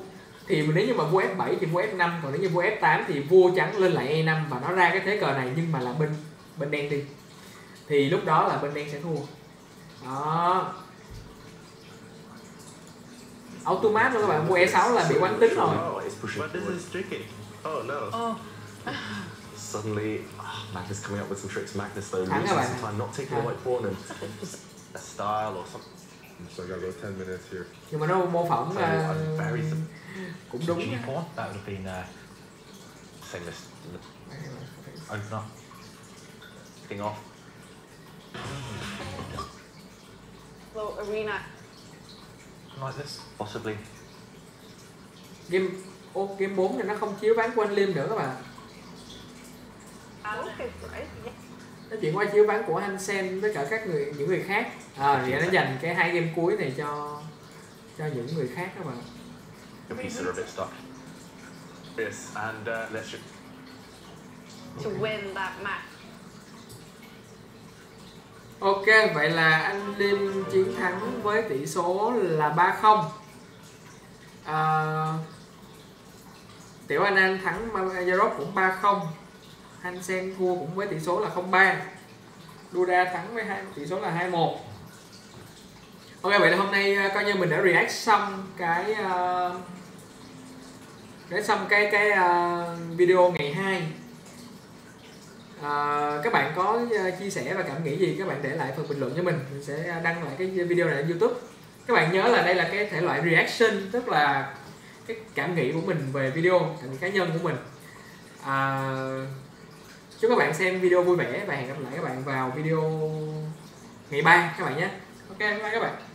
thì nếu như mà vua F7 thì vua F5, còn nếu như vua F8 thì vua trắng lên lại E5 và nó ra cái thế cờ này nhưng mà là bên đen đi. Thì lúc đó là bên đen sẽ thua. Đó. Automat luôn các bạn, vua E6 là bị quán tính rồi. suddenly, Magnus coming up with some tricks. Magnus though losing some time, not taking the white pawn and a style or something. So I got about 10 minutes here. Nhưng mà nó mô phỏng cũng đúng. G-pawn, that would have been same list. Open up. King off. Low arena. Like this. Possibly. Game 4 thì nó không chiếu ván của anh Liêm nữa các bạn. Nó chuyển qua chiếu ván của Hansen với cả những người khác. Vậy nó dành cái 2 game cuối này cho những người khác các bạn. The pieces are a bit stuck. Yes, and let's to win that match. Ok, vậy là anh Liêm chiến thắng với tỷ số là 3-0. Tiểu Anh thắng Mazarov cũng 3-0. Hansen thua cũng với tỷ số là 0-3. Duda thắng với tỷ số là 2-1. Ok, vậy là hôm nay coi như mình đã react xong cái video ngày 2. Các bạn có chia sẻ và cảm nghĩ gì các bạn để lại phần bình luận cho mình sẽ đăng lại cái video này lên YouTube. Các bạn nhớ là đây là cái thể loại reaction, tức là cái cảm nghĩ của mình về video, cảm nghĩ cá nhân của mình. Chúc các bạn xem video vui vẻ và hẹn gặp lại các bạn vào video ngày 3 các bạn nhé. Ok, bye các bạn.